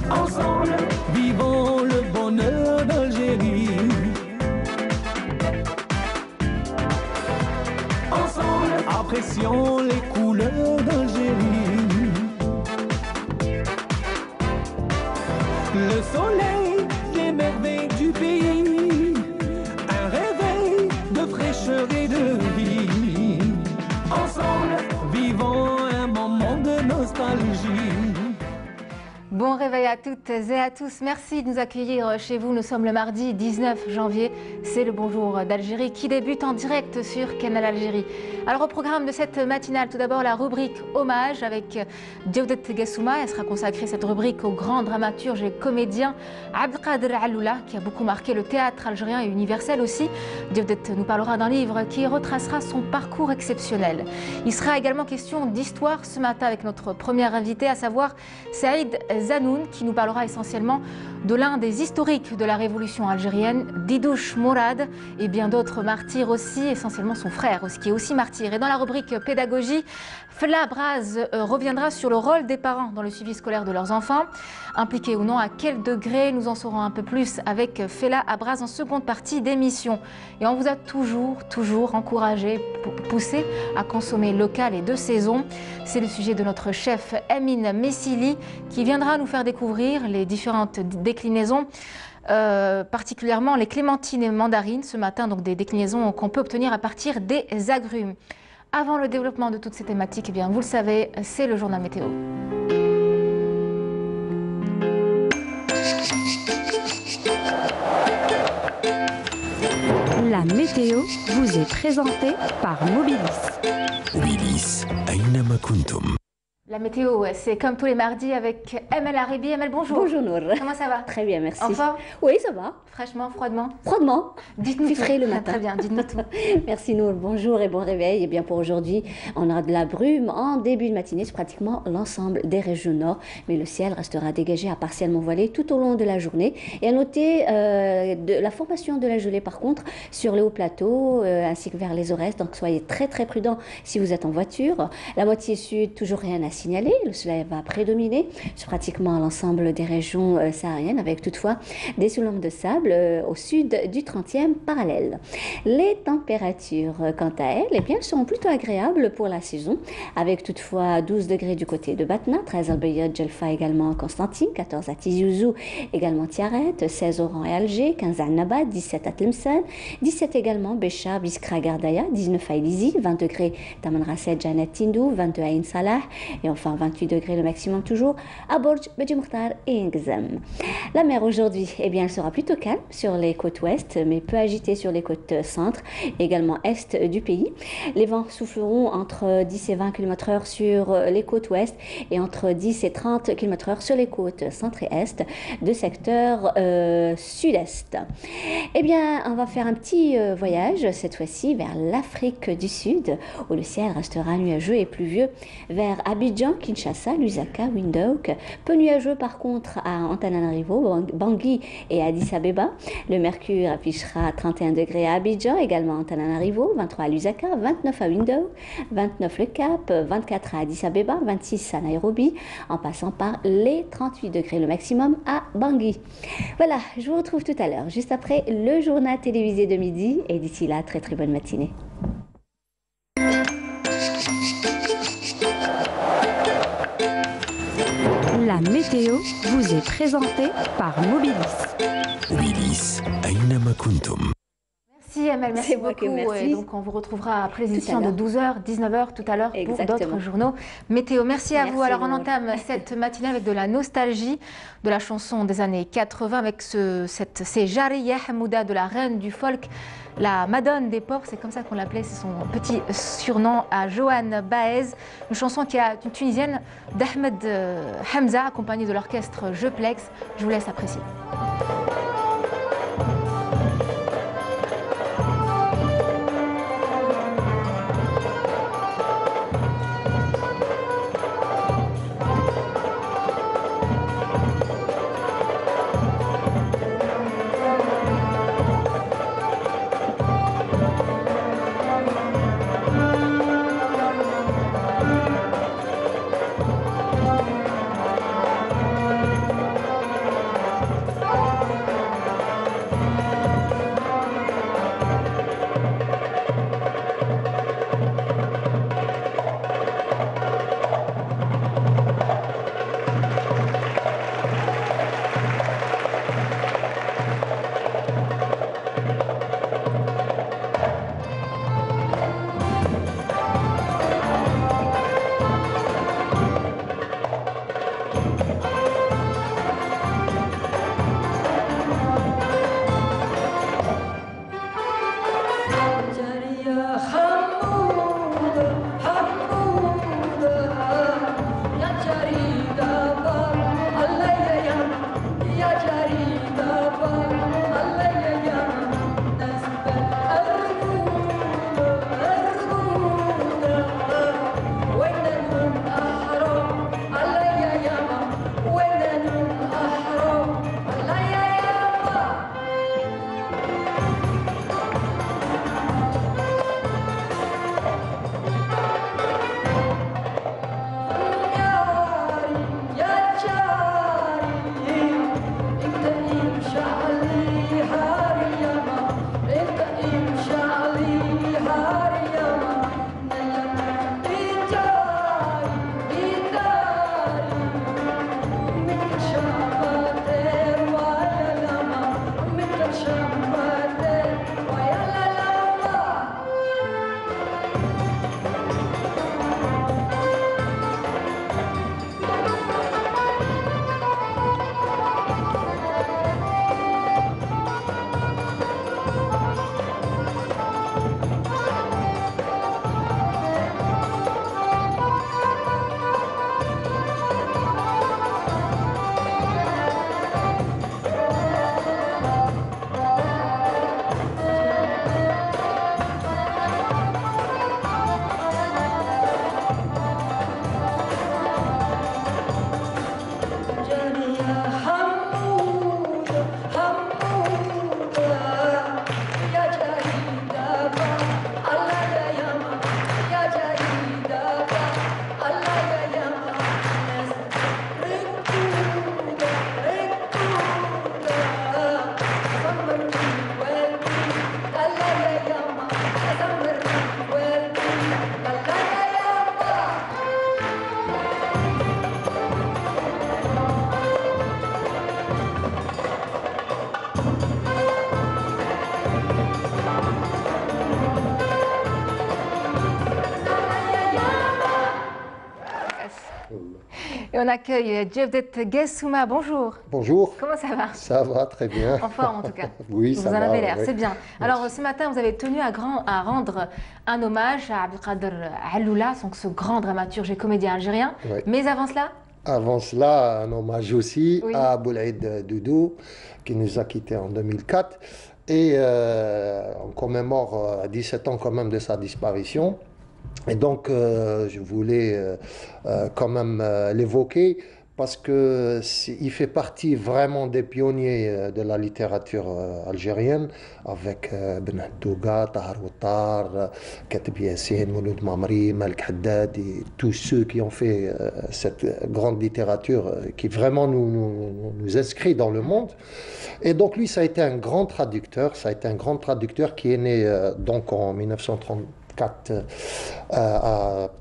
Ensemble, vivons le bonheur d'Algérie. Ensemble, apprécions les couleurs d'Algérie. Le soleil, les merveilles du pays, un réveil de fraîcheur et de vie. Ensemble, vivons un moment de nostalgie. Bon réveil à toutes et à tous. Merci de nous accueillir chez vous. Nous sommes le mardi 19 janvier. C'est le Bonjour d'Algérie qui débute en direct sur Canal Algérie. Alors au programme de cette matinale, tout d'abord la rubrique Hommage avec Djawdet Gassouma. Elle sera consacrée cette rubrique au grand dramaturge et comédien Abdelkader Alloula qui a beaucoup marqué le théâtre algérien et universel aussi. Djawdet nous parlera d'un livre qui retracera son parcours exceptionnel. Il sera également question d'histoire ce matin avec notre première invité, à savoir Saïd Zanoun, qui nous parlera essentiellement de l'un des historiques de la révolution algérienne, Didouche Mourad, et bien d'autres martyrs aussi, essentiellement son frère, qui est aussi martyr. Et dans la rubrique pédagogie, Fela Braz reviendra sur le rôle des parents dans le suivi scolaire de leurs enfants. Impliqués ou non, à quel degré, nous en saurons un peu plus avec Fela Braz en seconde partie d'émission. Et on vous a toujours encouragé, poussé à consommer local et de saison. C'est le sujet de notre chef Emine Messili qui viendra nous faire découvrir les différentes déclinaisons, particulièrement les clémentines et mandarines ce matin, donc des déclinaisons qu'on peut obtenir à partir des agrumes. Avant le développement de toutes ces thématiques, eh bien, vous le savez, c'est le journal météo. La météo vous est présentée par Mobilis. Mobilis, Aynama Kuntum. La météo, c'est comme tous les mardis avec Emel Haribi. Emel, bonjour. Bonjour Nour. Comment ça va? Très bien, merci. En forme? Oui, ça va. Fraîchement, froidement? Froidement. Dites-nous Puis tout. frais le matin. Très bien, dites-nous tout. Merci Nour, bonjour et bon réveil. Et bien pour aujourd'hui, on a de la brume en début de matinée sur pratiquement l'ensemble des régions nord. Mais le ciel restera dégagé à partiellement voilé tout au long de la journée. Et à noter de la formation de la gelée par contre sur les hauts plateaux ainsi que vers les Aurès. Donc soyez très prudents si vous êtes en voiture. La moitié sud, toujours rien à signaler. Le soleil va prédominer sur pratiquement l'ensemble des régions sahariennes avec toutefois des sous-lombes de sable au sud du 30e parallèle. Les températures, quant à elles, eh bien, seront plutôt agréables pour la saison, avec toutefois 12 degrés du côté de Batna, 13 à Al-Bayad, Djelfa également Constantine, 14 à Tizi Ouzou, également Tiaret, 16 Oran et Alger, 15 à Annaba, 17 à Tlemcen, 17 également Béchar, Biskra, Gardaya, 19 à Elizi, 20 degrés Tamanrasset, Janet Tindou, 22 à In Salah, et enfin 28 degrés le maximum toujours à Borj, Bedi Mokhtar et Ngzem. La mer aujourd'hui, eh bien, elle sera plutôt calme sur les côtes ouest, mais peu agitée sur les côtes centre, également est du pays. Les vents souffleront entre 10 et 20 km/h sur les côtes ouest et entre 10 et 30 km/h sur les côtes centre et est de secteur sud-est. Eh bien, on va faire un petit voyage cette fois-ci vers l'Afrique du Sud, où le ciel restera nuageux et pluvieux vers Abidjan, Kinshasa, Lusaka, Windhoek. Peu nuageux par contre à Antananarivo, Bangui et Addis Abeba. Le mercure affichera 31 degrés à Abidjan, également à Antananarivo, 23 à Lusaka, 29 à Windhoek, 29 le Cap, 24 à Addis Abeba, 26 à Nairobi, en passant par les 38 degrés le maximum à Bangui. Voilà, je vous retrouve tout à l'heure, juste après le journal télévisé de midi, et d'ici là, très bonne matinée. La météo vous est présentée par Mobilis. Mobilis, Aynama Kuntum. Merci Emel, merci C'est moi beaucoup. que merci. Et donc on vous retrouvera après Tout l'édition à de l'heure. 12h, 19h tout à l'heure pour Exactement. d'autres journaux météo. Merci à vous. Merci, Alors on Nour. entame cette matinée avec de la nostalgie de la chanson des années 80 avec ces Jariya Hamouda de la reine du folk, la Madone des ports, c'est comme ça qu'on l'appelait, c'est son petit surnom à Johan Baez. Une chanson qui a une tunisienne d'Ahmed Hamza accompagnée de l'orchestre Jeplex. Je vous laisse apprécier. Et on accueille Jevdet Gessouma. Bonjour. Bonjour. Comment ça va? Ça va très bien. En forme en tout cas. Oui, vous ça en va. avez l'air, oui. c'est bien. Alors ce matin, vous avez tenu à rendre un hommage à Abdelkader Alloula, donc ce grand dramaturge et comédien algérien. Oui. Mais avant cela, Avant cela, un hommage aussi Oui. à Boulaïd Doudou, qui nous a quittés en 2004. Et on commémore 17 ans quand même de sa disparition. Et donc, je voulais quand même l'évoquer parce qu'il fait partie vraiment des pionniers de la littérature algérienne avec Ben Haddouga, Tahar Ouattar, Katib Yassine, Mouloud Mamri, Malik Haddad et tous ceux qui ont fait cette grande littérature qui vraiment nous inscrit dans le monde. Et donc lui, ça a été un grand traducteur, qui est né donc en 1934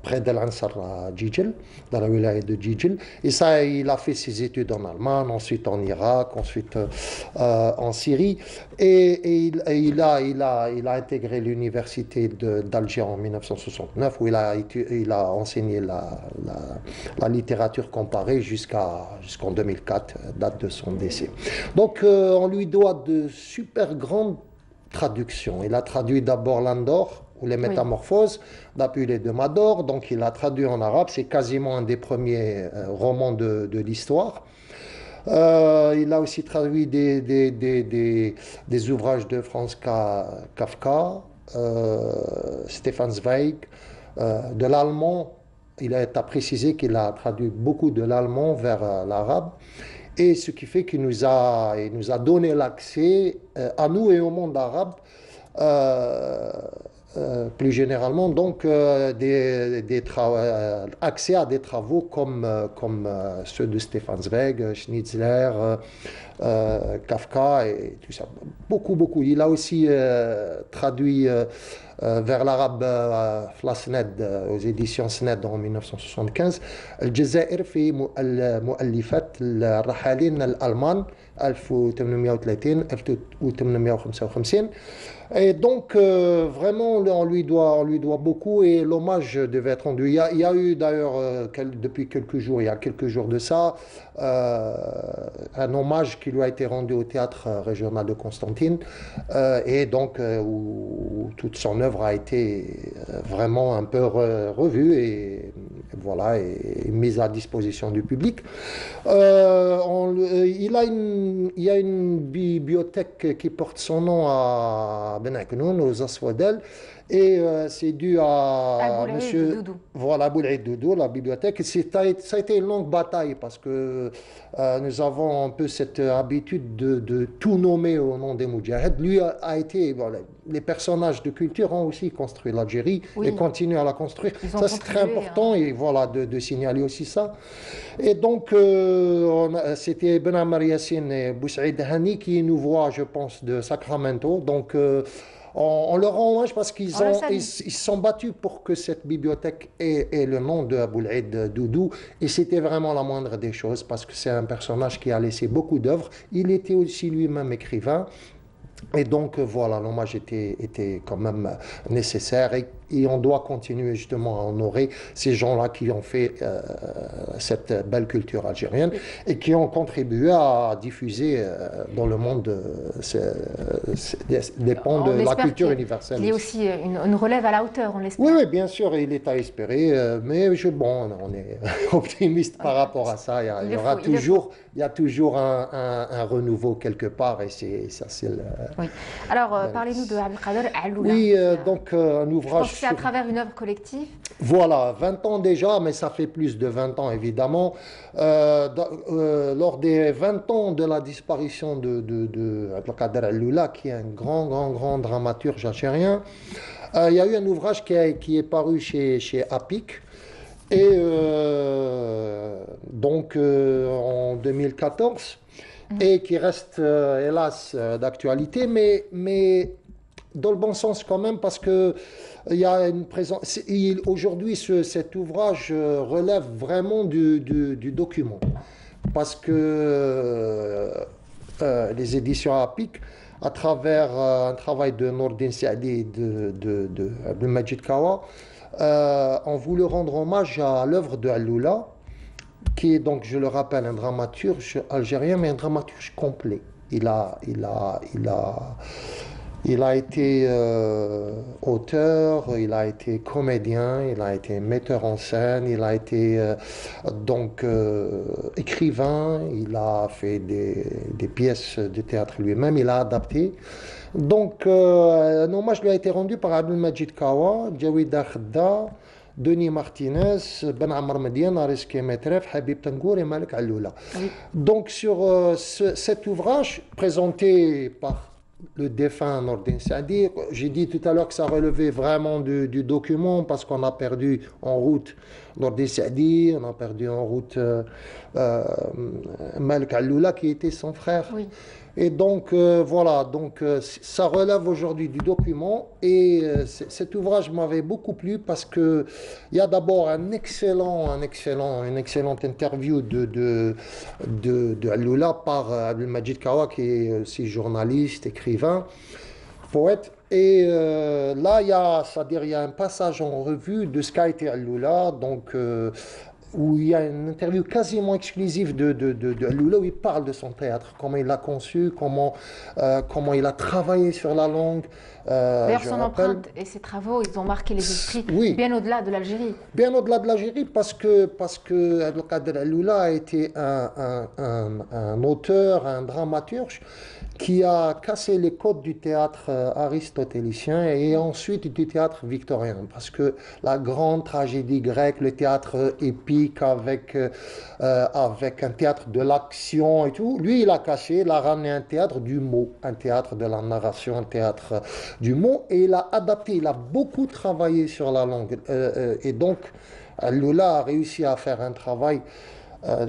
près d'Al-Ansar à Jijel, dans la wilaya de Jijel. Et ça, il a fait ses études en Allemagne, ensuite en Irak, ensuite en Syrie. Et il a intégré l'université d'Alger en 1969, où il a enseigné la littérature comparée jusqu'en 2004, date de son décès. Donc, on lui doit de super grandes traductions. Il a traduit d'abord Landor, ou les Métamorphoses, d'Apulée de Mador, donc il a traduit en arabe, c'est quasiment un des premiers romans de l'histoire. Il a aussi traduit des ouvrages de Franz Kafka, Stefan Zweig, de l'allemand. Il est à préciser qu'il a traduit beaucoup de l'allemand vers l'arabe. Et ce qui fait qu'il nous a donné l'accès à nous et au monde arabe, plus généralement, donc accès à des travaux comme ceux de Stefan Zweig, Schnitzler, Kafka et tout ça. Beaucoup. Il a aussi traduit vers l'arabe Flasned aux éditions Sned en 1975 الجزائر في مؤلفات الرحالين الألمان 1830 1855. Et donc, vraiment, on lui doit beaucoup et l'hommage devait être rendu. Il y a eu d'ailleurs, depuis quelques jours, il y a quelques jours de ça, un hommage qui lui a été rendu au théâtre régional de Constantine et donc où toute son œuvre a été vraiment un peu revue et voilà, et mise à disposition du public. Il y a une bibliothèque qui porte son nom à Ben Aknoun, aux Aswadel, et c'est dû à monsieur Doudou. Voilà, Boulaïd Doudou, la bibliothèque. Ça a été une longue bataille parce que nous avons un peu cette habitude de tout nommer au nom des Moudjahed. Lui a été, voilà, les personnages de culture ont aussi construit l'Algérie et continuent à la construire. Ça, c'est très important et voilà, de signaler aussi ça. Et donc, c'était Ben Ammar Yassine et Boussaïd Hani qui nous voient, je pense, de Sacramento. Donc, on leur rend hommage parce qu'ils se sont battus pour que cette bibliothèque ait le nom de Boulaïd Doudou. Et c'était vraiment la moindre des choses parce que c'est un personnage qui a laissé beaucoup d'œuvres. Il était aussi lui-même écrivain. Et donc voilà, l'hommage était quand même nécessaire et on doit continuer justement à honorer ces gens-là qui ont fait cette belle culture algérienne et qui ont contribué à diffuser dans le monde des pans de la culture universelle. Il y a aussi une relève à la hauteur, on l'espère. Oui, bien sûr, il est à espérer, mais on est optimiste par rapport à ça. Il y a toujours un renouveau quelque part et ça c'est le... Oui. Alors, parlez-nous de Abdelkader Alloula. Oui, donc un ouvrage... C'est à travers une œuvre collective. Voilà, 20 ans déjà, mais ça fait plus de 20 ans évidemment. Lors des 20 ans de la disparition de Abdelkader Alloula, qui est un grand dramaturge algérien, il y a eu un ouvrage qui est paru chez APIC. Et donc en 2014, et qui reste hélas d'actualité, mais dans le bon sens quand même, parce que il y a une présence. Aujourd'hui, cet ouvrage relève vraiment du document, parce que les éditions APIC, à travers un travail de Nourdine Saadi et de Abdelmajid Kawa, ont voulu rendre hommage à l'œuvre de Alloula. qui est donc, je le rappelle, un dramaturge algérien, mais un dramaturge complet. Il a été auteur, il a été comédien, il a été metteur en scène, il a été écrivain, il a fait des pièces de théâtre lui-même, il a adapté. Donc, un hommage lui a été rendu par Abdelmajid Kawa, Jawida Khedda, Denis Martinez, Ben Ammar Mediane, Aris Kemetref, Habib Tengour et Malik Alloula. Oui. Donc, sur cet ouvrage présenté par le défunt Nordin Saadi, j'ai dit tout à l'heure que ça relevait vraiment du document parce qu'on a perdu en route Nordin Saadi, on a perdu en route Malik Alloula qui était son frère. Oui. Et donc, voilà, donc, ça relève aujourd'hui du document et cet ouvrage m'avait beaucoup plu parce qu'il y a d'abord une excellente interview de Alloula par Abdelmajid Kawa, qui est aussi journaliste, écrivain, poète. Et là, il y a un passage en revue de ce qu'a été Alloula, donc où il y a une interview quasiment exclusive de Alloula où il parle de son théâtre, comment il l'a conçu, comment il a travaillé sur la langue. D'ailleurs, son empreinte et ses travaux, ils ont marqué les esprits bien au-delà de l'Algérie. Bien au-delà de l'Algérie, parce que Abdelkader Alloula a été un auteur, un dramaturge qui a cassé les codes du théâtre aristotélicien et ensuite du théâtre victorien. Parce que la grande tragédie grecque, le théâtre épique avec un théâtre de l'action et tout, lui, il a cassé, il a ramené un théâtre du mot, un théâtre de la narration, un théâtre du mot, et il a adapté, il a beaucoup travaillé sur la langue. Et donc, Alloula a réussi à faire un travail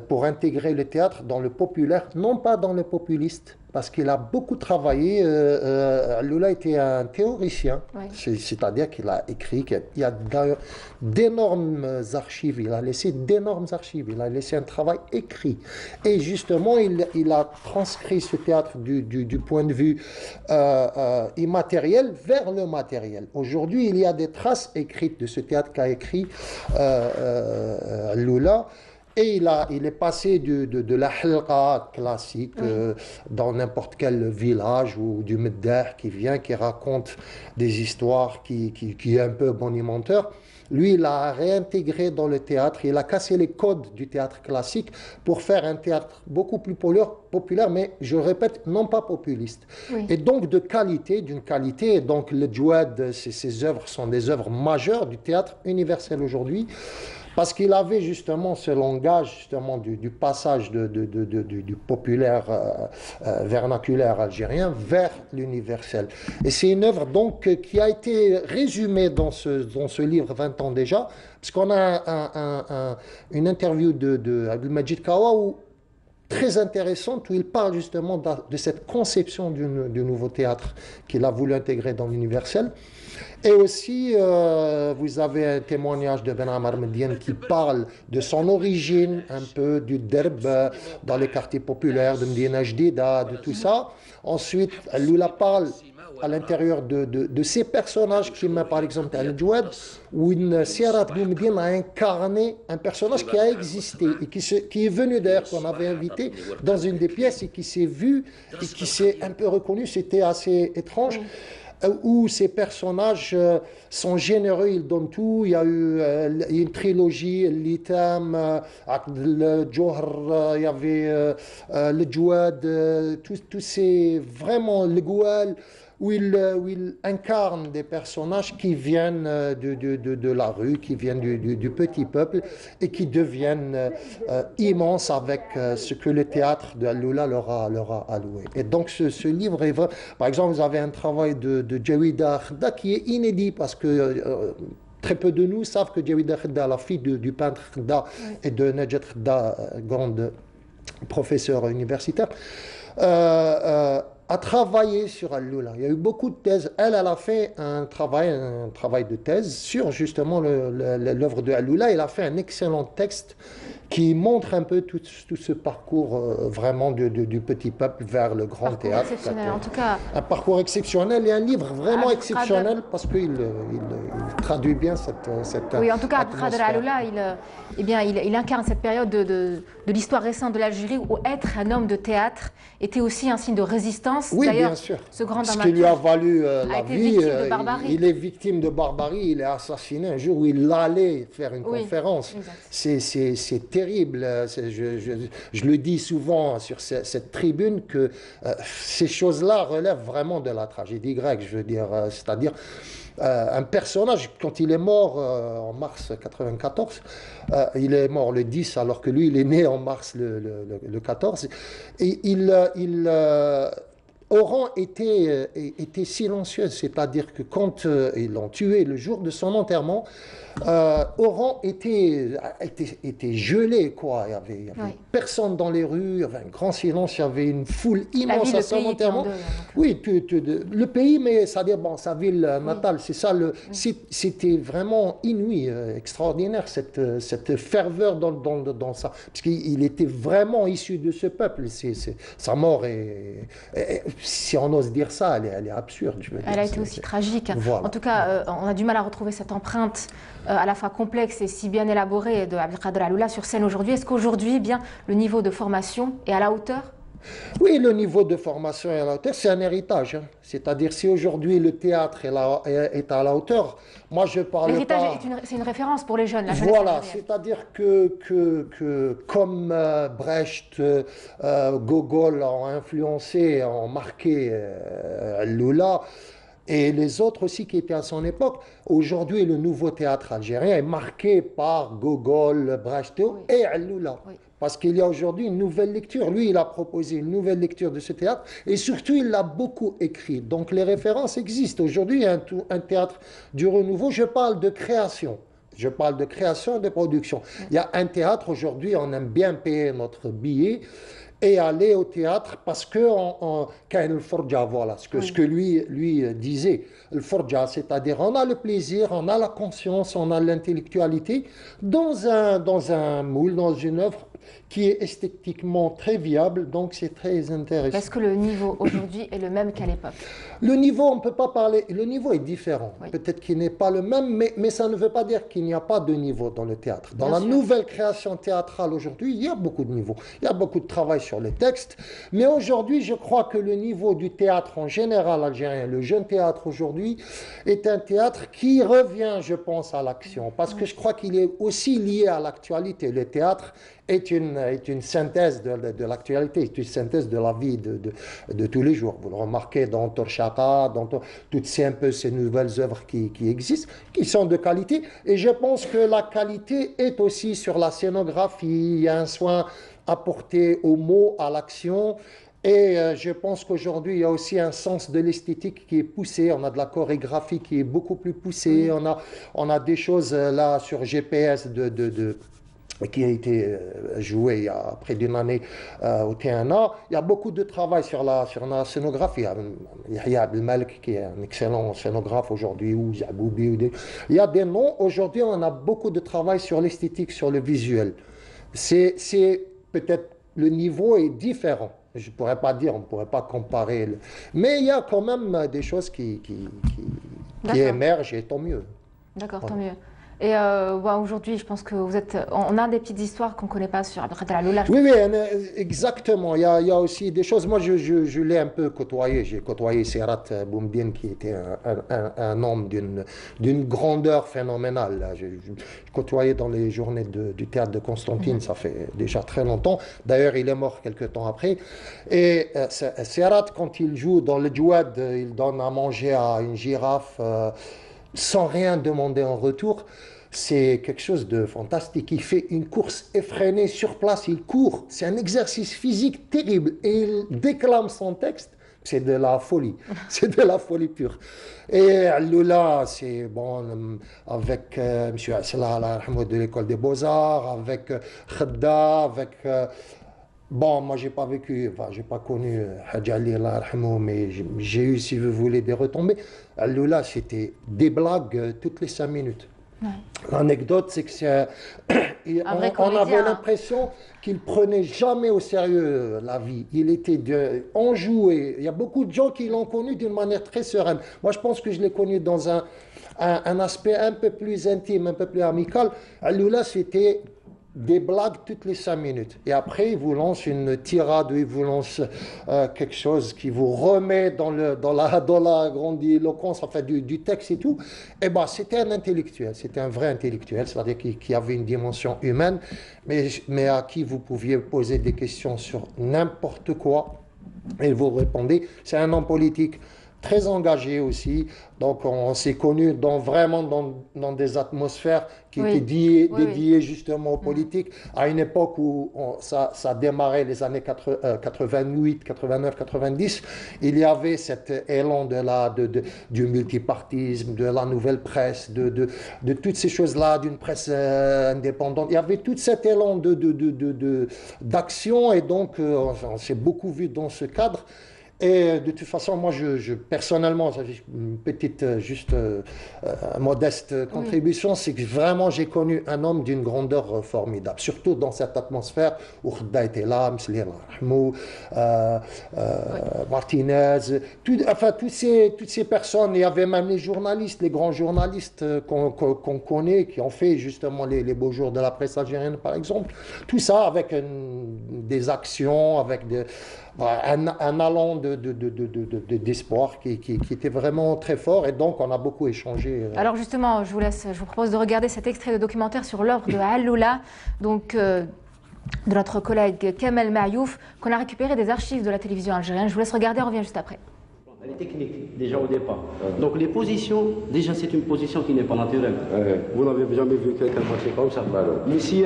pour intégrer le théâtre dans le populaire, non pas dans le populiste, parce qu'il a beaucoup travaillé. Alloula était un théoricien, c'est-à-dire qu'il a écrit, il y a d'énormes archives, il a laissé d'énormes archives, il a laissé un travail écrit. Et justement, il a transcrit ce théâtre du point de vue immatériel vers le matériel. Aujourd'hui, il y a des traces écrites de ce théâtre qu'a écrit Alloula. Et il est passé de la halqa classique dans n'importe quel village ou du meddah qui raconte des histoires, qui est un peu bonimenteur. Lui, il a réintégré dans le théâtre, il a cassé les codes du théâtre classique pour faire un théâtre beaucoup plus populaire, mais je répète, non pas populiste. Oui. Et donc d'une qualité, et donc le Djouad, ces œuvres sont des œuvres majeures du théâtre universel aujourd'hui. Parce qu'il avait justement ce langage justement du passage du populaire vernaculaire algérien vers l'universel. Et c'est une œuvre donc qui a été résumée dans ce livre 20 ans déjà, parce qu'on a une interview de Abdelmajid Kawa très intéressante où il parle justement de cette conception du nouveau théâtre qu'il a voulu intégrer dans l'universel. Et aussi, vous avez un témoignage de Ben Ammar Mediane qui parle de son origine, un peu du derb dans les quartiers populaires, de Medina Jdida, de tout ça. Ensuite, Alloula parle à l'intérieur de ces personnages qui met par exemple Al-Djouad, où une Sierra Medine a incarné un personnage qui a existé et qui est venu d'ailleurs, qu'on avait invité dans une des pièces et qui s'est vu et qui s'est un peu reconnu. C'était assez étrange. Où ces personnages sont généreux, ils donnent tout. Il y a eu une trilogie, l'Itam, le Johar, il y avait le Djouad, tous ces, vraiment, le Goual, où il incarne des personnages qui viennent de la rue, qui viennent du petit peuple et qui deviennent immenses avec ce que le théâtre de Alloula leur a alloué. Et donc ce livre est vrai. Par exemple, vous avez un travail de Jawida Khedda qui est inédit parce que très peu de nous savent que Jawida Khedda, la fille du peintre Khedda et de Najat Khedda, grande professeure universitaire, a travaillé sur Alloula. Il y a eu beaucoup de thèses. Elle a fait un travail de thèse sur justement l'œuvre de Alloula. Elle a fait un excellent texte qui montre un peu tout ce parcours vraiment du petit peuple vers le grand théâtre. Exceptionnel, en tout cas. Un parcours exceptionnel et un livre vraiment exceptionnel parce qu'il il traduit bien cette oui, en tout cas, atmosphère. Abdelkader Aloula, il incarne cette période de l'histoire récente de l'Algérie où être un homme de théâtre était aussi un signe de résistance. Oui, d'ailleurs, bien sûr. ce grand Ce qui lui a valu la été vie. victime de barbarie. Il est victime de barbarie. Il est assassiné un jour où il allait faire une conférence. C'est terrible. Je le dis souvent sur cette tribune que ces choses-là relèvent vraiment de la tragédie grecque. Je veux dire, c'est-à-dire un personnage, quand il est mort en mars 94, il est mort le 10 alors que lui, il est né en mars le 14, et Oran était silencieux, c'est-à-dire que quand ils l'ont tué le jour de son enterrement, Oran était gelé, quoi. Il y avait personne dans les rues, il y avait un grand silence, il y avait une foule immense à son enterrement. Oui, le pays, mais c'est-à-dire sa ville natale, c'est ça. C'était vraiment inouï, extraordinaire cette ferveur dans ça, parce qu'il était vraiment issu de ce peuple. Sa mort si on ose dire ça, elle est absurde. Je veux dire. Elle a été aussi tragique. Voilà. En tout cas, on a du mal à retrouver cette empreinte à la fois complexe et si bien élaborée de Abdelkader Aloula sur scène aujourd'hui. Est-ce qu'aujourd'hui, le niveau de formation est à la hauteur ? Oui, le niveau de formation est à la hauteur, c'est un héritage. Hein. C'est-à-dire, si aujourd'hui le théâtre est à la hauteur, moi je parle l'héritage pas... c'est une référence pour les jeunes, la jeunesse Voilà, algérienne. c'est-à-dire que comme Brecht, Gogol ont influencé, ont marqué Aloula, et les autres aussi qui étaient à son époque, aujourd'hui le nouveau théâtre algérien est marqué par Gogol, Brecht et Aloula. Oui. Parce qu'il y a aujourd'hui une nouvelle lecture. Lui, il a proposé une nouvelle lecture de ce théâtre et surtout, il l'a beaucoup écrit. Donc, les références existent. Aujourd'hui, il y a un théâtre du renouveau. Je parle de création. Je parle de création et de production. Il y a un théâtre aujourd'hui, on aime bien payer notre billet et aller au théâtre parce que le forja, voilà, ce que lui disait, le forja, c'est-à-dire on a le plaisir, on a la conscience, on a l'intellectualité dans un moule, dans une œuvre qui est esthétiquement très viable, donc c'est très intéressant. Est-ce que le niveau aujourd'hui est le même qu'à l'époque? Le niveau, on ne peut pas parler, le niveau est différent. Oui. Peut-être qu'il n'est pas le même, mais ça ne veut pas dire qu'il n'y a pas de niveau dans le théâtre. Dans la nouvelle création théâtrale aujourd'hui, il y a beaucoup de niveaux. Il y a beaucoup de travail sur les textes, mais aujourd'hui, je crois que le niveau du théâtre en général algérien, le jeune théâtre aujourd'hui, est un théâtre qui revient, je pense, à l'action, parce que je crois qu'il est aussi lié à l'actualité. Le théâtre est une synthèse de l'actualité, est une synthèse de la vie de tous les jours. Vous le remarquez dans Torchaka, dans toutes ces nouvelles œuvres qui existent, qui sont de qualité. Et je pense que la qualité est aussi sur la scénographie. Il y a un soin apporté aux mots, à l'action. Et je pense qu'aujourd'hui, il y a aussi un sens de l'esthétique qui est poussé. On a de la chorégraphie qui est beaucoup plus poussée. On a des choses là sur GPS qui a été joué il y a près d'une année au TNA. Il y a beaucoup de travail sur la scénographie. Il y a Yahya Abdelmalek qui est un excellent scénographe aujourd'hui, ou Zaboubi. Il y a des noms. Aujourd'hui, on a beaucoup de travail sur l'esthétique, sur le visuel. C'est peut-être le niveau est différent. Je ne pourrais pas dire, on ne pourrait pas comparer. Mais il y a quand même des choses qui émergent et tant mieux. D'accord, tant mieux. Et aujourd'hui, je pense que on a des petites histoires qu'on ne connaît pas sur Abdelkader Aloula. Oui, exactement. Il y a aussi des choses. Moi, je l'ai un peu côtoyé. J'ai côtoyé Serat Boumdine, qui était un homme d'une grandeur phénoménale. J'ai côtoyé dans les journées du théâtre de Constantine, ça fait déjà très longtemps. D'ailleurs, il est mort quelques temps après. Et Serat, quand il joue dans le Djouad, il donne à manger à une girafe sans rien demander en retour. C'est quelque chose de fantastique. Il fait une course effrénée sur place, il court. C'est un exercice physique terrible. Et il déclame son texte. C'est de la folie. C'est de la folie pure. Et Aloula, c'est bon, avec M. Asla de l'école des Beaux-Arts, avec Khedda, avec... Bon, moi, j'ai pas vécu, j'ai pas connu Hadj Ali, mais j'ai eu, si vous voulez, des retombées. Aloula, c'était des blagues toutes les 5 minutes. Ouais. L'anecdote, c'est que on avait l'impression qu'il prenait jamais au sérieux la vie. Il était enjoué. Il y a beaucoup de gens qui l'ont connu d'une manière très sereine. Moi, je pense que je l'ai connu dans un aspect un peu plus intime, un peu plus amical. Alioula, c'était des blagues toutes les 5 minutes. Et après, il vous lance une tirade, il vous lance quelque chose qui vous remet dans la grandiloquence, enfin du texte et tout. Et ben, c'était un intellectuel, c'était un vrai intellectuel, c'est-à-dire qui avait une dimension humaine, mais à qui vous pouviez poser des questions sur n'importe quoi, et il vous répondait. C'est un homme politique très engagé aussi, donc on s'est connus vraiment dans des atmosphères qui étaient dédiées justement aux politiques, à une époque où ça démarrait les années 88, 89, 90, il y avait cet élan du multipartisme, de la nouvelle presse, de toutes ces choses-là, d'une presse indépendante, il y avait tout cet élan d'action, et donc on s'est beaucoup vu dans ce cadre. Et de toute façon, moi, personnellement, une petite, modeste contribution, c'est que vraiment, j'ai connu un homme d'une grandeur formidable, surtout dans cette atmosphère où Khda était là, Mslir Rahmou, Martinez, toutes ces personnes. Il y avait même les journalistes, les grands journalistes qu'on connaît, qui ont fait justement les beaux jours de la presse algérienne, par exemple. Tout ça avec des actions, avec un allant d'espoir qui était vraiment très fort, et donc on a beaucoup échangé. Alors justement, je vous propose de regarder cet extrait de documentaire sur l'œuvre de Alioula, donc de notre collègue Kamel Mayouf, qu'on a récupéré des archives de la télévision algérienne. Je vous laisse regarder, on revient juste après. Elle est technique, déjà au départ. Donc les positions, déjà c'est une position qui n'est pas naturelle. Vous n'avez jamais vu quelqu'un marcher comme ça. Mais si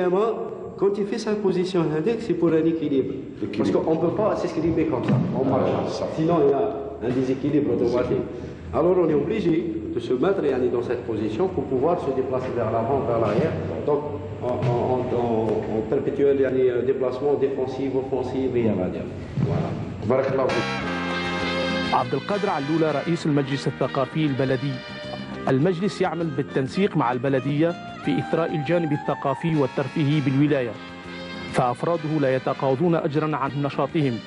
quand il fait sa position, c'est pour un équilibre. Parce qu'on ne peut pas s'escrimer comme ça, on marche. Sinon, il y a un déséquilibre automatique. Alors, on est obligé de se mettre dans cette position pour pouvoir se déplacer vers l'avant, vers l'arrière. Donc, en perpétuel déplacement défensif, offensif, et on va dire. Voilà. عبد القادر علولة رئيس المجلس الثقافي البلدي. المجلس يعمل بالتنسيق مع البلدية في إثراء الجانب الثقافي والترفيهي بالولاية، فأفراده لا يتقاضون أجرا عن نشاطهم.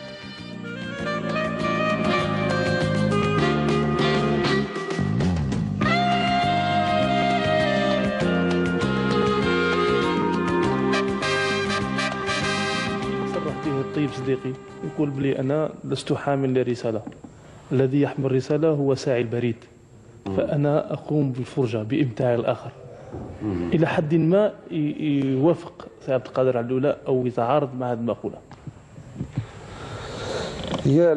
صرح به الطيب صديقي يقول بلي أنا لست حامل لرسالة، الذي يحمل رسالة هو ساعي البريد، فأنا أقوم بالفرجة بإمتاع الآخر. إلى حد ما يوافق سي عبد القادر علولة أو يتعارض مع هذه المقولة. هي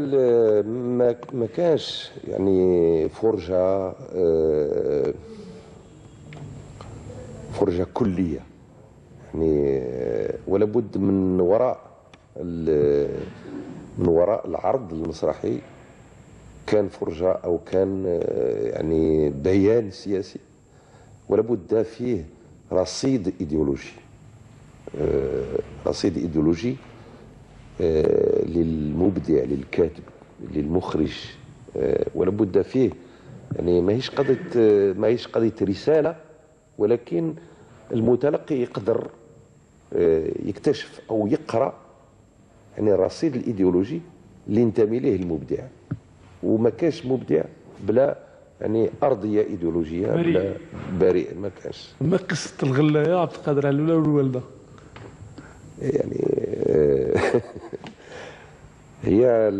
ما كانش يعني فرجة كلية، يعني ولا بد من وراء العرض المسرحي كان فرجة أو كان يعني بيان سياسي، ولا بد فيه رصيد إيديولوجي للمبدع، للكاتب، للمخرج، ولا بد فيه يعني ماهيش قضية رسالة، ولكن المتلقي يقدر يكتشف أو يقرأ يعني الرصيد الإيديولوجي اللي ينتمي ليه المبدع. وما كانش مبدع بلا يعني أرضية إيديولوجية بلا بريء، ما كانش. ما قصة الغلة يا عبد القادر علولة والوالدة؟ يعني هي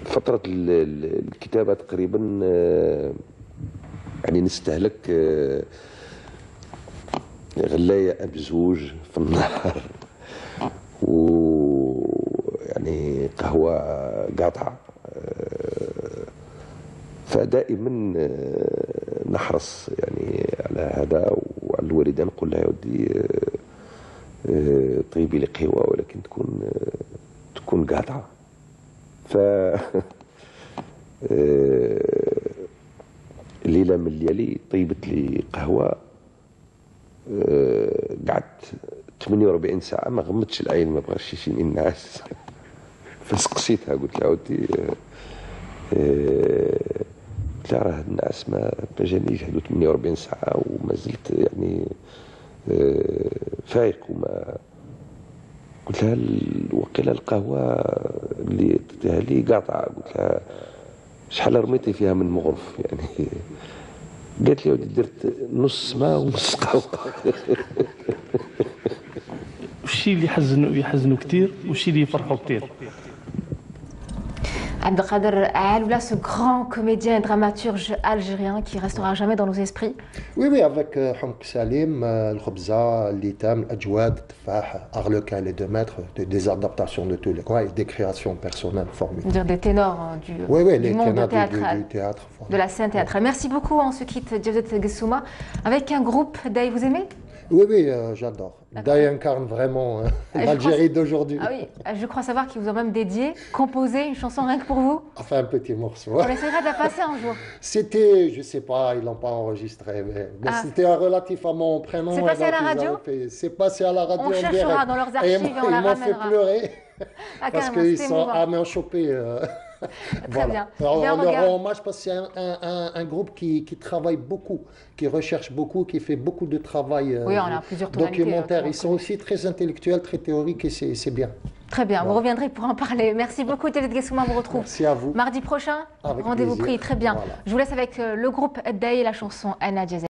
فترة الكتابة تقريبا يعني نستهلك غلاية بزوج في النهار، ويعني قهوة قاطعة، فدائما نحرص يعني على هذا، وعلى الوالدة نقول لها يا ودي طيبي لي قهوة ولكن تكون قاطعة. ف ليلة من الليالي طيبت لي قهوة، قعدت 48 ساعة ما غمضتش العين، ما بغاش يجيني النعاس. فسقسيتها قلت لها ودي، قلت قلت لها راه هاد الناس ما جانيش هادو 48 ساعة وما زلت يعني فايق وما قلت لها وقيلا القهوة اللي عطيتها لي قاطعة قلت لها شحال رميتي فيها من مغرف يعني قالت لي ودي درت نص ماء ونص قهوة الشيء اللي يحزنوا كثير والشيء اللي يفرحوا كثير. Abdelkader Aloula, ce grand comédien et dramaturge algérien qui restera jamais dans nos esprits. Oui, oui, avec Hamk Salim, le Khobza, l'Itam, l'Adjouad, Tfah, Arlequin, les 2 mètres, des adaptations de tous les coins et des créations personnelles formidables. Dire des ténors du monde théâtral, du théâtre, de la scène théâtrale. Merci beaucoup, on se quitte Diosette Gessouma avec un groupe d'Aïe, vous aimez? Oui, oui, j'adore. Daï incarne vraiment l'Algérie d'aujourd'hui. Ah oui, je crois savoir qu'ils vous ont même dédié, composé une chanson rien que pour vous. Enfin, un petit morceau. On essaiera de la passer un jour. C'était, je ne sais pas, ils ne l'ont pas enregistré, mais c'était relatif à mon prénom. C'est passé à la radio? C'est passé à la radio. On cherchera dans leurs archives et on la ramènera. Ils m'ont fait pleurer parce qu'ils sont à main chopée. Très bien. Alors, on leur rend hommage parce que c'est un groupe qui travaille beaucoup, qui recherche beaucoup, qui fait beaucoup de travail oui, on a plusieurs documentaire. Ils sont aussi très intellectuels, très théoriques et c'est bien. Très bien, vous reviendrez pour en parler. Merci beaucoup, David Gessouma, on vous retrouve. Merci à vous. Mardi prochain, rendez-vous pris. Très bien. Voilà. Je vous laisse avec le groupe Daï et la chanson Anna Diazé.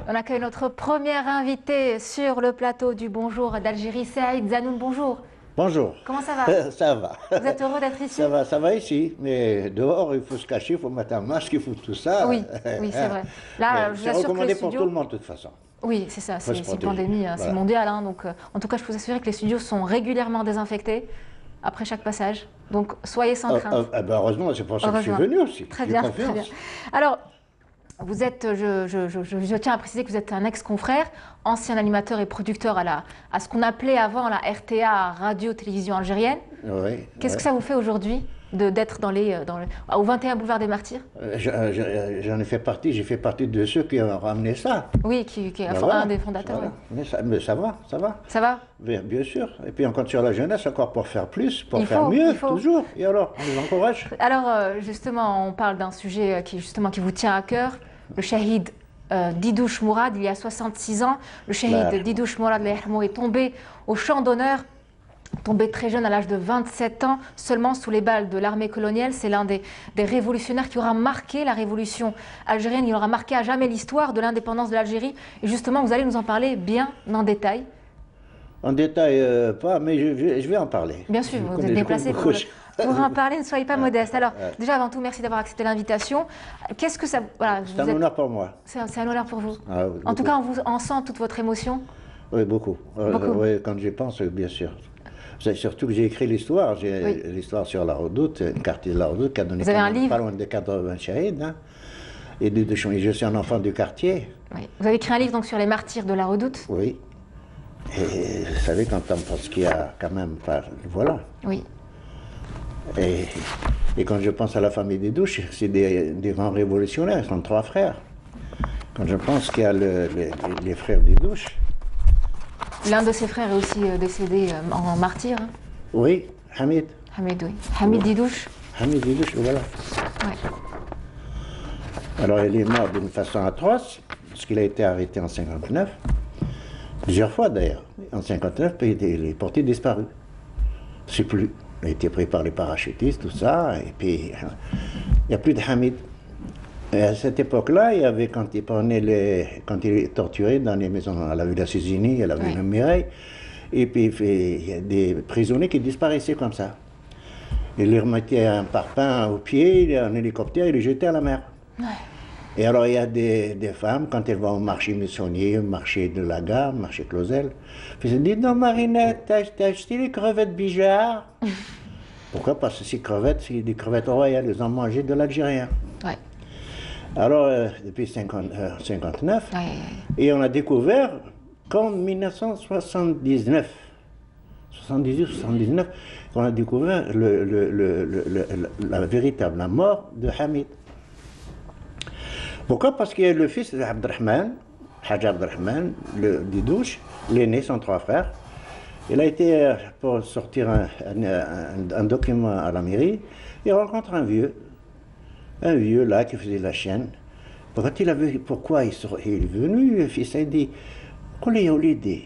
On accueille notre première invitée sur le plateau du Bonjour d'Algérie, Saïd Zanoun, bonjour. Bonjour. Comment ça va? Ça va. Vous êtes heureux d'être ici? Ça va ici, mais dehors il faut se cacher, il faut mettre un masque, il faut tout ça. Oui, oui c'est vrai. Là, je vous assure que les recommandé studios... pour tout le monde de toute façon. Oui, c'est ça, c'est une pandémie, voilà. C'est mondial. Hein, donc, en tout cas, je peux vous assurer que les studios sont régulièrement désinfectés après chaque passage. Donc, soyez sans crainte. Heureusement, c'est pour ça que je suis venu aussi. Très bien, très bien. Alors, vous êtes, je tiens à préciser que vous êtes un ex-confrère, ancien animateur et producteur à ce qu'on appelait avant la RTA, Radio-Télévision Algérienne. Oui. Qu'est-ce que ça vous fait aujourd'hui d'être au 21 boulevard des Martyrs? J'en ai fait partie, j'ai fait partie de ceux qui ont ramené ça. Oui, qui est un des fondateurs. Voilà. Mais ça va. Ça va? Bien sûr. Et puis on compte sur la jeunesse encore pour faire plus, pour faire mieux, toujours. Et alors, on les encourage. Alors, justement, on parle d'un sujet qui vous tient à cœur, le shahid Didouche Mourad, il y a 66 ans. Le shahid Didouche Mourad est tombé au champ d'honneur, tombé très jeune à l'âge de 27 ans, seulement sous les balles de l'armée coloniale. C'est l'un des révolutionnaires qui aura marqué la révolution algérienne, il aura marqué à jamais l'histoire de l'indépendance de l'Algérie. Et justement, vous allez nous en parler bien en détail. En détail, pas, mais je vais en parler. Bien sûr, vous êtes déplacé pour en parler, ne soyez pas modeste. Alors, déjà, avant tout, merci d'avoir accepté l'invitation. Qu'est-ce que ça... Voilà, c'est un honneur pour moi. C'est un honneur pour vous. Ah, en tout cas, on sent toute votre émotion. Oui, beaucoup. Oui, quand j'y pense, bien sûr. Surtout que j'ai écrit l'histoire. J'ai l'histoire sur la Redoute, le quartier de la Redoute, qui a donné pas loin de 80 shahids. Hein. Et je suis un enfant du quartier. Oui. Vous avez écrit un livre donc, sur les martyrs de la Redoute. Oui. Et vous savez, quand on pense qu'il y a quand même pas. Voilà. Oui. Et quand je pense à la famille des Douches, c'est des grands révolutionnaires, ils sont 3 frères. Quand je pense qu'il y a les frères des Douches. L'un de ses frères est aussi décédé en martyr. Hein. Oui, Hamid. Hamid, oui. Hamid Didouche. Hamid Didouche, voilà. Ouais. Alors il est mort d'une façon atroce, parce qu'il a été arrêté en 59, plusieurs fois d'ailleurs. En 59, il est porté disparu. Je ne sais plus. Il a été pris par les parachutistes, tout ça, et puis il n'y a plus de Hamid. Et à cette époque-là, il y avait, quand il est torturé dans les maisons à la villa Susini, à la villa Mireille, et puis il y a des prisonniers qui disparaissaient comme ça. Il les remettait un parpaing au pied, un hélicoptère, il les jetait à la mer. Ouais. Et alors il y a des femmes, quand elles vont au marché Mussonnier, au marché de la gare, marché Clausel, elles se disent « Non Marinette, t'as acheté les crevettes Bijard ?» Pourquoi? Parce que ces crevettes, c'est des crevettes royales, elles ont mangé de l'Algérien. Ouais. Alors, depuis 59, et on a découvert qu'en 1979, 78-79, on a découvert la véritable mort de Hamid. Pourquoi? Parce qu'il y a le fils d'Abdrahman, Hadj Abdrahman, le Didouche, l'aîné, son 3 frères. Il a été, pour sortir un document à la mairie, il rencontre un vieux là qui faisait la chienne. Quand il a vu pourquoi il est venu, le fils a dit « Qul ya walidi,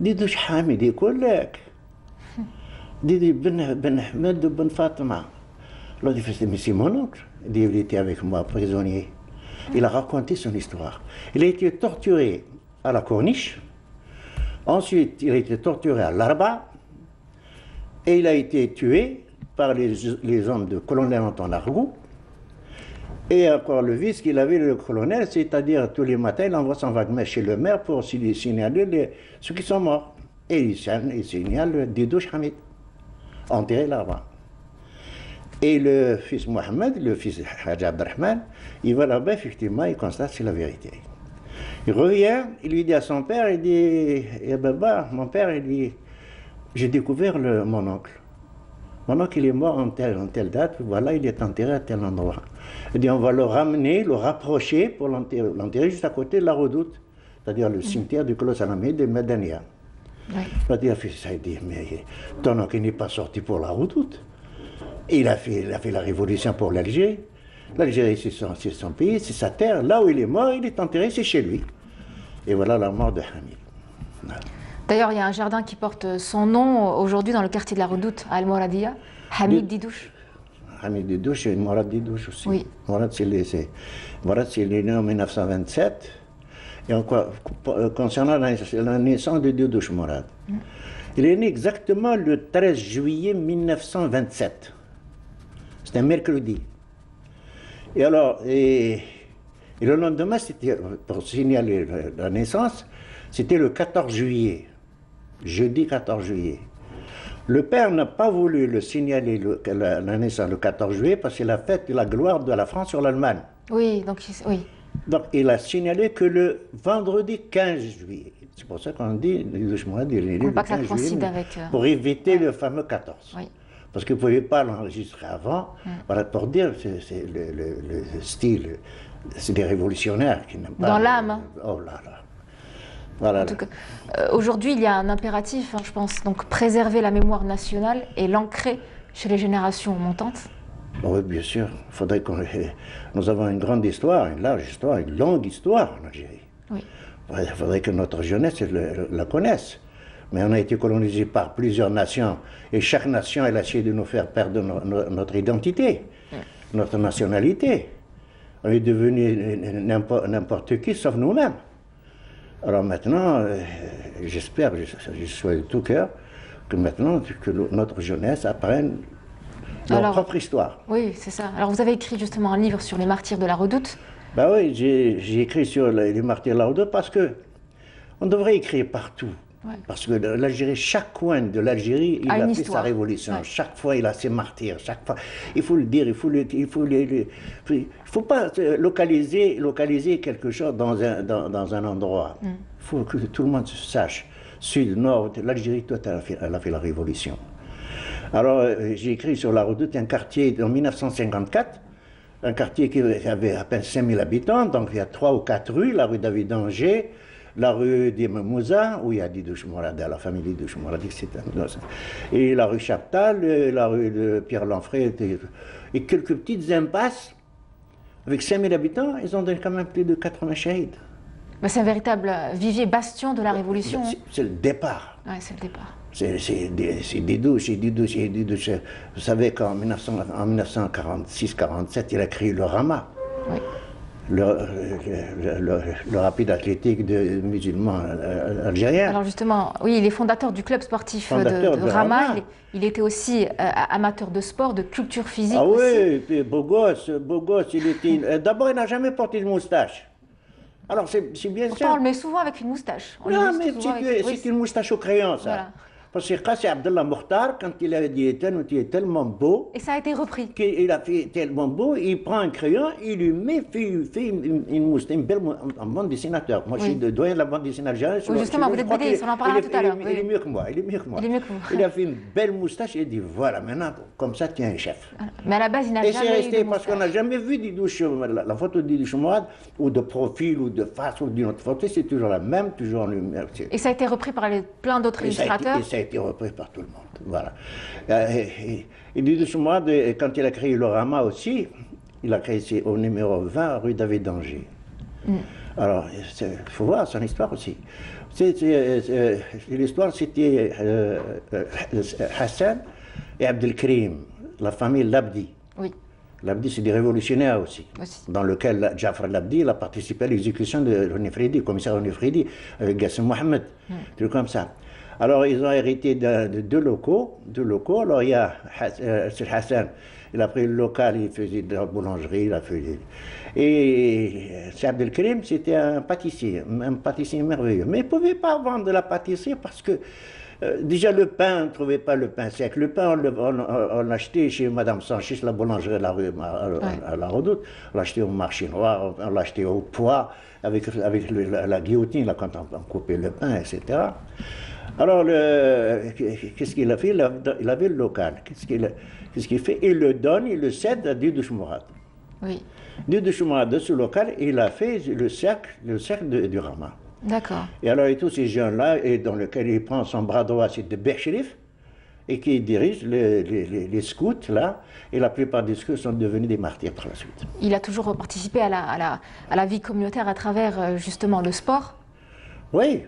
Didouche Hamid يقول لك Didi Ben Ahmed ou Ben Fatima. » L'autre il dit « Mais c'est mon oncle. » Il était avec moi, prisonnier. Il a raconté son histoire. Il a été torturé à la Corniche. Ensuite, il a été torturé à Larba. Et il a été tué par les hommes de colonel Anton Argou. Et encore le vice qu'il avait, le colonel, c'est-à-dire tous les matins, il envoie son wagner chez le maire pour signaler ceux qui sont morts. Et il signale Didouche Hamid, enterré là-bas. Et le fils Mohamed, le fils Hadj Abdrahman, il va là-bas, effectivement, il constate que c'est la vérité. Il revient, il lui dit à son père, il dit, eh baba, mon père, il dit, j'ai découvert mon oncle. Mon oncle, il est mort en telle date, voilà, il est enterré à tel endroit. Il dit, on va le ramener, le rapprocher pour l'enterrer juste à côté de la Redoute, c'est-à-dire le cimetière du Colosse Alamé de Medania. Ouais. Il a fait ça, il dit, mais ton oncle n'est pas sorti pour la Redoute. Et il a fait la révolution pour l'Algérie. L'Algérie, c'est son pays, c'est sa terre. Là où il est mort, il est enterré, c'est chez lui. Et voilà la mort de Hamid. Voilà. D'ailleurs, il y a un jardin qui porte son nom aujourd'hui dans le quartier de la Redoute, à Al-Mouradia. Hamid Didouche. Hamid Didouche et Mourad Didouche aussi. Oui. Mourad, c'est né en 1927. Et encore, concernant la naissance de Didouche, Mourad, il est né exactement le 13 juillet 1927. C'était un mercredi. Et alors, et le lendemain, c'était, pour signaler la naissance, c'était le 14 juillet, jeudi 14 juillet. Le père n'a pas voulu le signaler, la naissance, le 14 juillet, parce que c'est la fête de la gloire de la France sur l'Allemagne. Oui, donc oui. Donc il a signalé que le vendredi 15 juillet. C'est pour ça qu'on dit, le 15 juillet, pour éviter le fameux 14. Oui. Parce qu'il ne pouvait pas l'enregistrer avant. Voilà, pour dire, c'est le style, c'est des révolutionnaires qui n'aiment pas... Dans l'âme. Oh là là. Voilà. En tout cas, aujourd'hui, il y a un impératif, je pense, donc préserver la mémoire nationale et l'ancrer chez les générations montantes. Oui, bien sûr. Nous avons une grande histoire, une large histoire, une longue histoire en Algérie. Oui. Il faudrait que notre jeunesse la connaisse. Mais on a été colonisé par plusieurs nations, et chaque nation, elle a essayé de nous faire perdre notre identité, notre nationalité. On est devenu n'importe qui, sauf nous-mêmes. Alors maintenant, j'espère, je souhaite de tout cœur, que maintenant, que notre jeunesse apprenne leur propre histoire. Oui, c'est ça. Alors vous avez écrit justement un livre sur les martyrs de la Redoute. Ben oui, j'ai écrit sur les martyrs de la Redoute parce que on devrait écrire partout. Ouais. Parce que l'Algérie, chaque coin de l'Algérie, il a fait sa révolution. Ouais. Chaque fois, il a ses martyrs. Chaque fois, il faut le dire, il faut pas localiser quelque chose dans un endroit. Il faut que tout le monde sache sud, nord, l'Algérie, toute elle a fait la révolution. Alors, j'ai écrit sur la Redoute un quartier en 1954, un quartier qui avait à peine 5000 habitants, donc il y a 3 ou 4 rues, la rue David d'Angers, la rue des Mimouza, où il y a Didouche Mourad, la famille Didouche Mourad, etc. Et la rue Chaptal, la rue de Pierre Lanfray, et quelques petites impasses. Avec 5000 habitants, ils ont donné quand même plus de 80 shahids. C'est un véritable vivier bastion de la Révolution. C'est le départ. Oui, c'est le départ. C'est des douches. Vous savez qu'en 1946-47, il a créé le Rama. Oui. Le rapide athlétique de musulmans algériens. Alors justement, oui, il est fondateur du club sportif de Rama. Il était aussi amateur de sport, de culture physique. Ah aussi. Oui, et puis beau gosse, il était... D'abord, il n'a jamais porté de moustache. Alors c'est bien Pourtant, on le met souvent avec une moustache. Non, mais c'est une moustache au crayon, ça. Voilà. Parce que Qassi Abdallah Mokhtar, quand il avait dit il est tellement beau. Et ça a été repris. Il a fait tellement beau, il prend un crayon, il lui fait une moustache, un bon dessinateur. Moi, je suis doyen de la bande dessinée algérienne. Oui, justement, vous êtes BDiste, on en parlera tout à l'heure. Il est mieux que moi, Il a fait une belle moustache et il dit voilà, maintenant, comme ça, tu es un chef. Mais à la base, il n'a jamais eu de moustache. Et c'est resté parce qu'on n'a jamais vu la photo de Didouche Mourad, ou de profil, ou de face, ou d'une autre photo, c'est toujours la même, toujours en lumière. Et ça a été repris par plein d'autres illustrateurs. Ça a été repris par tout le monde. Voilà. Et Didouche Mourad, quand il a créé le Rama aussi, il a créé au numéro 20, rue David d'Angers. Alors, il faut voir son histoire aussi. L'histoire, c'était Hassan et Abdelkrim, la famille Labdi. Oui. Labdi, c'est des révolutionnaires aussi, dans lequel Jafar Labdi il a participé à l'exécution de Onifridi, commissaire Onifridi, avec Gassim Mohamed, truc comme ça. Alors, ils ont hérité de deux locaux. Alors, il y a Hassan, il a pris le local, il faisait de la boulangerie, il a fait... Et Abdelkrim, c'était un pâtissier merveilleux. Mais il ne pouvait pas vendre de la pâtisserie parce que déjà le pain, on ne trouvait pas le pain sec. Le pain, on l'achetait chez Madame Sanchis, la boulangerie de la rue à la Redoute. On l'achetait au marché noir, on l'achetait au poids, avec la guillotine, là, quand on coupait le pain, etc. Alors, qu'est-ce qu'il a fait? Il avait le local. Qu'est-ce qu'il fait? Il le donne, il le cède à Didouche Mourad. Oui. Didouche Mourad, de ce local, il a fait le cercle du Rama. D'accord. Et alors, et tous ces jeunes-là, et dans lequel il prend son bras droit, c'est de Bechérif, et qui dirige les scouts, là, et la plupart des scouts sont devenus des martyrs par la suite. Il a toujours participé à la vie communautaire à travers, justement, le sport. Oui,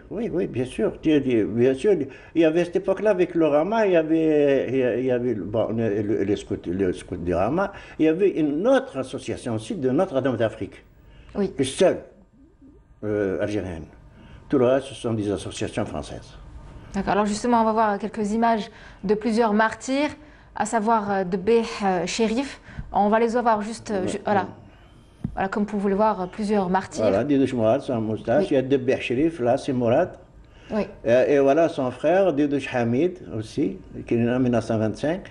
bien sûr. Bien sûr. Il y avait à cette époque-là, avec le Rama, il y avait le scout du Rama, il y avait une autre association aussi de Notre-Dame d'Afrique. Oui. Le seul algérienne. Tout le reste, ce sont des associations françaises. D'accord. Alors justement, on va voir quelques images de plusieurs martyrs, à savoir de Beh Chérif. On va les avoir juste, voilà. Voilà, comme vous pouvez le voir, plusieurs martyrs. Voilà, Didouche Mourad, son moustache. Oui. Il y a Debeh Chérif, là, c'est Mourad. Oui. Et voilà son frère, Didouche Hamid, aussi, qui est né en 1925.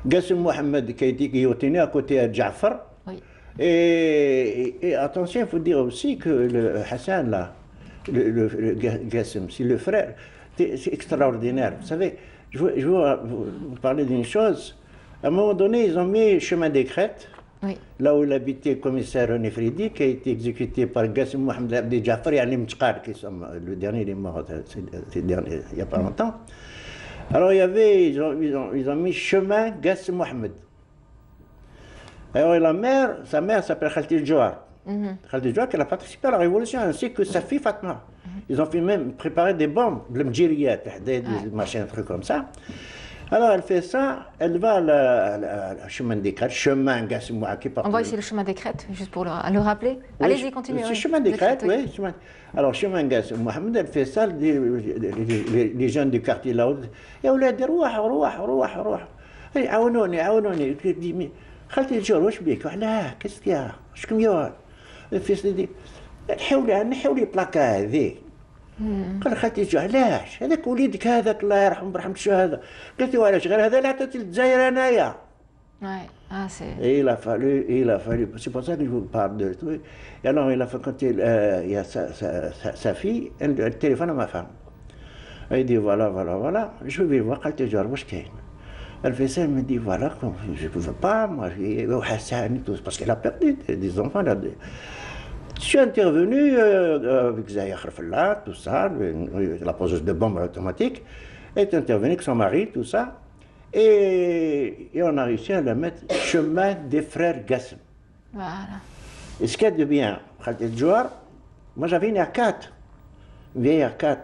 Gassim Mohamed, qui a été guillotiné à côté de Jafar. Oui. Et attention, il faut dire aussi que le Hassan, là, le Gassim, c'est le frère. C'est extraordinaire. Vous savez, je veux vous parler d'une chose. À un moment donné, ils ont mis Chemin des Crêtes. Oui. Là où il habitait le commissaire Onifridi, qui a été exécuté par Gassim Mohamed Abdi Jafar et Ali Mtqar, le dernier, il est mort il n'y a pas longtemps. Alors ils ont mis chemin Gassim Mohamed. Alors sa mère s'appelle Khalti Jouar. Khalti Jouar, qui a participé à la révolution, ainsi que sa fille Fatma. Ils ont fait même préparer des bombes, de l'Mdjiriyat, des machins, un truc comme ça. Alors elle fait ça, elle va à chemin des crêtes, chemin Gassim Mohamed. On voit ici le chemin des crêtes, juste pour le rappeler. Oui, allez-y, continuez. C'est chemin des crêtes, oui. Alors chemin Gassim Mohamed, elle fait ça, les jeunes du quartier là-haut. يا ولاد روح. عاونوني. خالتي الجار واش بيك؟ علاه كيسكيا؟ شكون يا؟ الفيس دي نحاولي بلاكا هذه. قال خالتي الجار علاش؟ هذاك وليدك هذاك الله يرحمه برحمة هذا. قالت له علاش؟ غير هذا لا عطيتي للجزائر انايا. Et il a fallu, c'est pour ça que je vous parle de tout. Et alors, il a fait, quand il y a sa fille, elle téléphone à ma femme. Elle dit voilà, voilà, voilà. Je vais voir quand tu vois elle fait ça, elle me dit voilà, je ne veux pas, moi, parce qu'elle a perdu des enfants. Je suis intervenu avec Zahir Kharfallah, tout ça, la poseuse de bombes automatiques, est intervenu avec son mari, tout ça, et on a réussi à la mettre chemin des frères Gassem. Voilà. Et ce qui est de bien, Khalid Jouar, moi j'avais une R4, une vieille R4.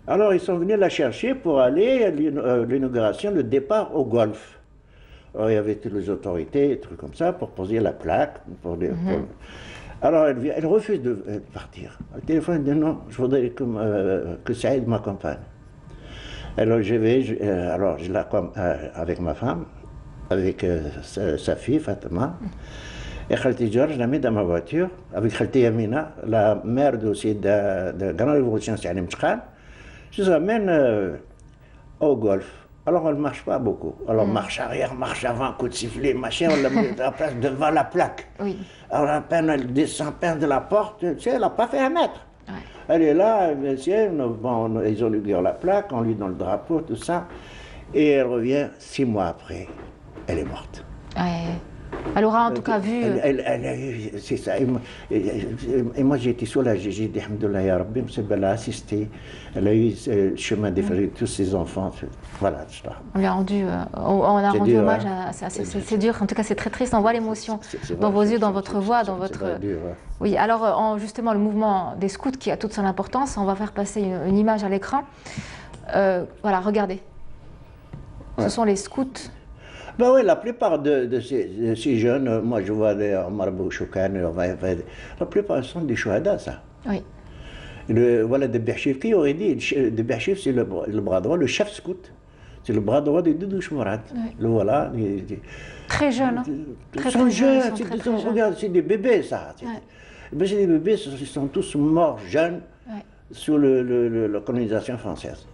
Alors ils sont venus la chercher pour aller à l'inauguration, le départ au golf. Alors il y avait toutes les autorités, des trucs comme ça, pour poser la plaque. Alors elle refuse de partir. Le téléphone dit non, je voudrais que Saïd m'accompagne. Alors je vais, alors je l'accompagne avec ma femme, avec sa fille Fatima. Et Khalti George, je la mets dans ma voiture, avec Khalti Yamina, la mère aussi de la Grande Révolution, c'est Alim Tchkhan. Je les amène au golf. Alors elle ne marche pas beaucoup. Alors marche arrière, marche avant, coup de sifflet, machin, on la met à la place devant la plaque. Oui. Alors à peine elle descend, peine de la porte, tu sais, elle n'a pas fait 1 mètre. Ouais. Elle est là, monsieur, bon, ils ont inauguré la plaque, on lui donne le drapeau, tout ça. Et elle revient 6 mois après. Elle est morte. Ouais. Elle aura en tout cas vu. Elle a eu, c'est ça. Et moi j'ai été soulagé. J'ai dit, Alhamdoulilah, ya Rabbi, elle a assisté. Elle a eu le chemin de tous ses enfants. Voilà. On lui a rendu, hommage à ça. C'est dur. En tout cas, c'est très triste. On voit l'émotion dans vos yeux, dans votre voix, dans votre. Dur, ouais. Oui. Alors, justement, le mouvement des scouts qui a toute son importance. On va faire passer une image à l'écran. Voilà, regardez. Ce sont les scouts. Ben oui, la plupart de ces jeunes, moi je vois les Omar Bouchoukan, la plupart sont des chouhadas, ça. Oui. Voilà, de Berchif, qui aurait dit, de Berchif c'est le bras droit, le chef scout, c'est le bras droit de Doudou Chouarat. Oui. Le voilà. Très jeune, hein. Très jeunes, regarde, c'est des bébés, ça. Ouais. Ben, c'est des bébés, ils sont tous morts jeunes sous la colonisation française.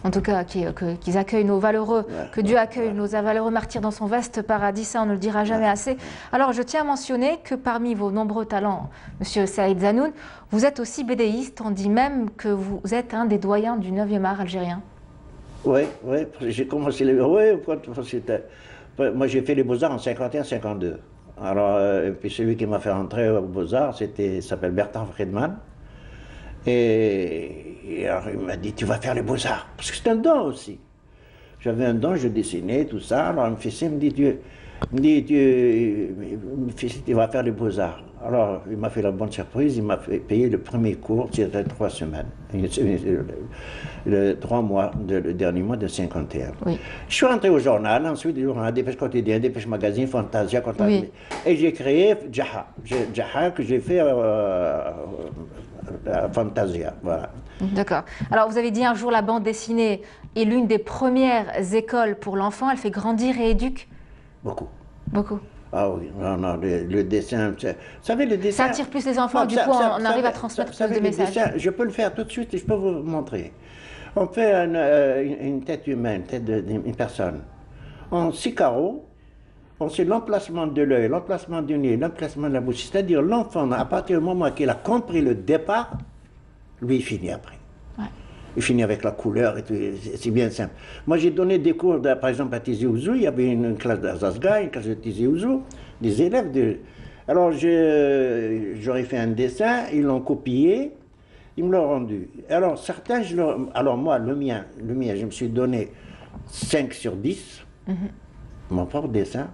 En tout cas, qu'ils accueillent nos valeureux, que Dieu accueille nos valeureux martyrs dans son vaste paradis, ça on ne le dira jamais assez. Alors je tiens à mentionner que parmi vos nombreux talents, Monsieur Saïd Zanoun, vous êtes aussi bédéiste, on dit même que vous êtes un des doyens du 9e art algérien. Oui, j'ai commencé moi j'ai fait les Beaux-Arts en 51-52. Alors, et puis celui qui m'a fait entrer aux Beaux-Arts, il s'appelle Bertrand Friedman. Et alors il m'a dit, tu vas faire les Beaux-Arts, parce que c'est un don aussi. J'avais un don, je dessinais, tout ça. Alors mon fils me dit, tu vas faire les Beaux-Arts. Alors il m'a fait la bonne surprise, il m'a fait payer le premier cours, c'était 3 semaines. 3 mois, le dernier mois de 51. Oui. Je suis rentré au journal, ensuite le journal Dépêche Quotidien, Dépêche Magazine, Fantasia, oui. Et j'ai créé Jaha, que j'ai fait Fantasia, voilà. D'accord. Alors vous avez dit un jour la bande dessinée est l'une des premières écoles pour l'enfant, elle fait grandir et éduque. Beaucoup. Beaucoup. Ah oui, non, le dessin, vous savez, le dessin... Ça attire plus les enfants, du coup on arrive à transmettre plus de messages. Dessin, je peux le faire tout de suite et je peux vous montrer. On fait une tête humaine, une tête d'une personne. En 6 carreaux, on sait l'emplacement de l'œil, l'emplacement du nez, l'emplacement de la bouche. C'est-à-dire l'enfant, à partir du moment qu'il a compris le départ, lui, il finit après. Ouais. Il finit avec la couleur et tout, c'est bien simple. Moi, j'ai donné des cours, par exemple, à Tizi Ouzou, il y avait une classe d'Azazga, une classe de Tizi Ouzou, des élèves de... Alors, j'aurais fait un dessin, ils l'ont copié, ils me l'ont rendu. Alors, certains, alors moi, le mien, je me suis donné 5 sur 10, mon propre dessin.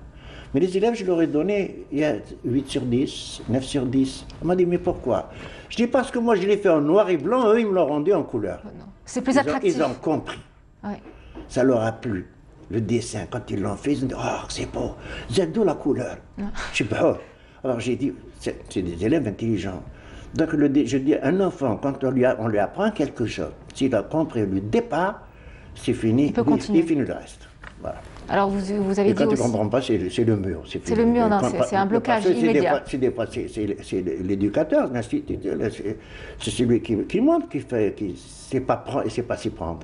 Mais les élèves, je leur ai donné, il y a 8 sur 10, 9 sur 10. On m'a dit, mais pourquoi? Je dis, parce que moi, je l'ai fait en noir et blanc, eux, ils me l'ont rendu en couleur. C'est plus attractif. Ils ont compris. Ouais. Ça leur a plu. Le dessin, quand ils l'ont fait, ils ont dit, oh, c'est beau. C'est d'où la couleur. Je dis, bah, alors j'ai dit, c'est des élèves intelligents. Donc, je dis, un enfant, quand on lui apprend quelque chose, s'il a compris le départ, c'est fini. Il peut continuer. Il finit le reste. Voilà. Alors vous avez et dit quand aussi... tu ne comprends pas, c'est le mur. C'est le mur, non, c'est un blocage immédiat. C'est l'éducateur, c'est celui qui montre, qui ne sait pas s'y prendre.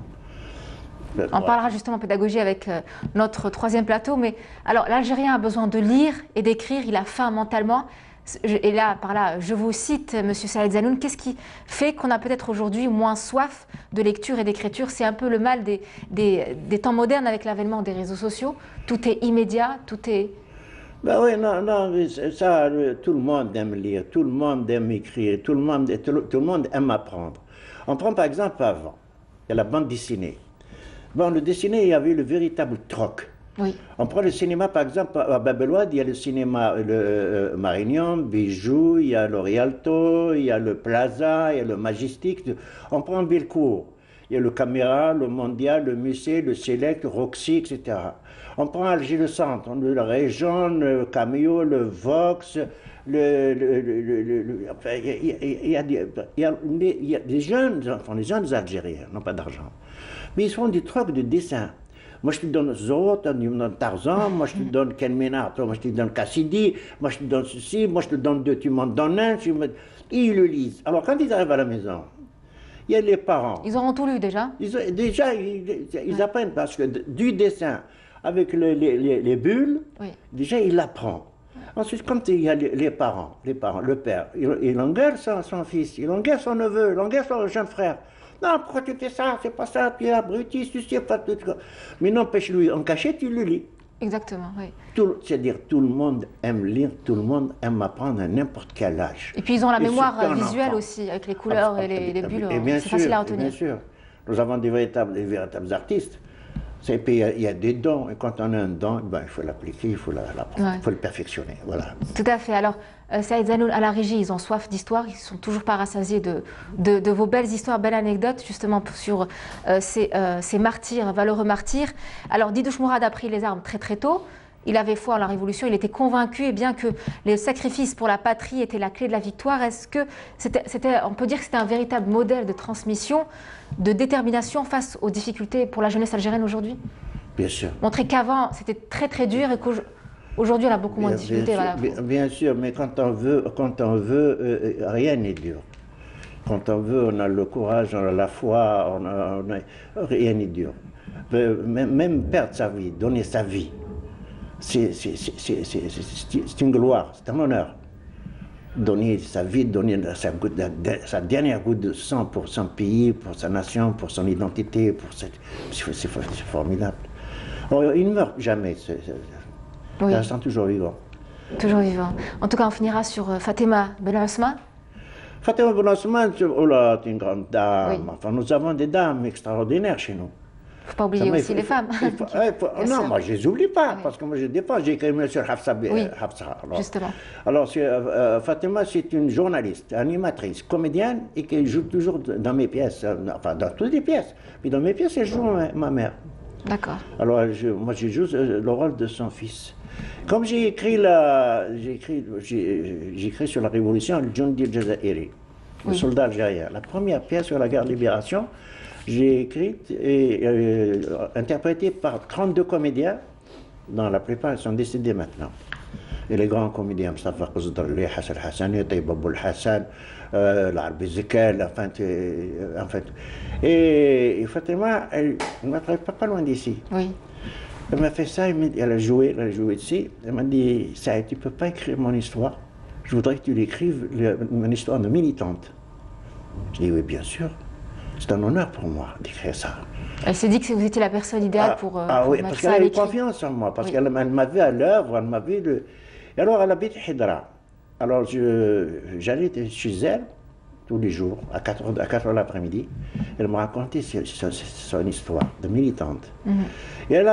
On parlera justement pédagogie avec notre 3e plateau, mais alors l'Algérien a besoin de lire et d'écrire, il a faim mentalement. Et là, par là, je vous cite, Monsieur Saïd Zanoun, qu'est-ce qui fait qu'on a peut-être aujourd'hui moins soif de lecture et d'écriture? C'est un peu le mal des temps modernes avec l'avènement des réseaux sociaux. Tout est immédiat, tout est... Ben oui, non, ça, tout le monde aime lire, tout le monde aime écrire, tout le monde aime apprendre. On prend par exemple avant, il y a la bande dessinée. Bon, le dessiné, il y avait le véritable troc. Oui. On prend le cinéma, par exemple, à Babelwad, il y a le cinéma Marignan, Bijou, il y a le Rialto, il y a le Plaza, il y a le Majestic. On prend Bellecour, il y a le Caméra, le Mondial, le Musée, le Select, Roxy, etc. On prend Alger le Centre, le Région, le Cameo, le Vox, enfin, il y a des jeunes enfants, les jeunes Algériens, n'ont pas d'argent, mais ils font du troc de dessin. Moi, je te donne Zorot, tu me donnes Tarzan, moi, je te donne Ken Ménard, toi, moi, je te donne Cassidy, moi, je te donne ceci, moi, je te donne deux, tu m'en donnes un. Ils le lisent. Alors, quand ils arrivent à la maison, il y a les parents. Ils auront tout lu déjà? Ils apprennent parce que du dessin, avec les bulles, oui. Déjà, il apprend. Ensuite, quand il y a les parents, le père, il engueule son fils, il engueule son neveu, il engueule son jeune frère. Non, pourquoi tu fais ça? C'est pas ça, tu es abruti, tu sais pas tout. Mais n'empêche-lui, en cachette, tu le lis. Exactement, oui. C'est-à-dire, tout le monde aime lire, tout le monde aime apprendre à n'importe quel âge. Et puis, ils ont la mémoire visuelle aussi, avec les couleurs et les bulles. C'est facile à retenir. Bien sûr. Nous avons des véritables artistes. Et puis, il y a des dons, et quand on a un don, ben, il faut l'appliquer, il faut le perfectionner. Voilà. Tout à fait. Alors, Saïd Zanoun, à la régie, ils ont soif d'histoire, ils ne sont toujours pas rassasiés de vos belles histoires, belles anecdotes, justement sur ces martyrs, valeureux martyrs. Alors, Didouche Mourad a pris les armes très très tôt. Il avait foi en la révolution, il était convaincu bien que les sacrifices pour la patrie étaient la clé de la victoire. Est-ce que on peut dire que c'était un véritable modèle de transmission, de détermination face aux difficultés pour la jeunesse algérienne aujourd'hui? Bien sûr. Montrer qu'avant c'était très très dur et qu'aujourd'hui on a beaucoup moins de difficultés. Bien sûr, mais quand on veut, rien n'est dur. Quand on veut, on a le courage, on a la foi, rien n'est dur. Même perdre sa vie, donner sa vie. C'est une gloire, c'est un honneur. Donner sa vie, donner sa dernière goutte de sang pour son pays, pour sa nation, pour son identité, c'est formidable. Alors, ils ne meurent jamais, ils restent toujours vivants. Toujours vivants. En tout cas, on finira sur Fatima Ben Ousmane. Fatima Ben Ousmane, c'est une grande dame. Oui. Enfin, nous avons des dames extraordinaires chez nous. Il ne faut pas oublier aussi les femmes. Non, moi je ne les oublie pas, parce que moi je défends, j'ai écrit sur Hafsa. Alors, justement. Alors, Fatima, c'est une journaliste, animatrice, comédienne, et qui joue toujours dans mes pièces, enfin dans toutes les pièces. Puis dans mes pièces, elle joue ma mère. D'accord. Alors, moi je joue le rôle de son fils. Comme j'ai écrit sur la révolution, le Jundi al-Jazairi, le soldat algérien, la première pièce sur la guerre de libération. J'ai écrite et interprétée par 32 comédiens, dont la plupart ils sont décédés maintenant. Et les grands comédiens, Mustafa Qasdalli, Hassan Hassani, Taïb Aboul Hassan, l'Arbi Zekel, enfin. Et Fatima, elle ne m'a travaillé pas loin d'ici. Oui. Elle m'a fait ça, elle a joué ici. Elle m'a dit, ça, tu ne peux pas écrire mon histoire. Je voudrais que tu l'écrives, mon histoire de militante. Je dis, oui, bien sûr. C'est un honneur pour moi d'écrire ça. Elle s'est dit que vous étiez la personne idéale pour oui, parce qu'elle avait confiance en moi, parce qu'elle m'avait à l'œuvre, elle m'avait le... Et alors, elle habite Hidra. Alors, j'allais chez elle tous les jours, à 4 heures l'après-midi. Elle me racontait son histoire de militante. Et elle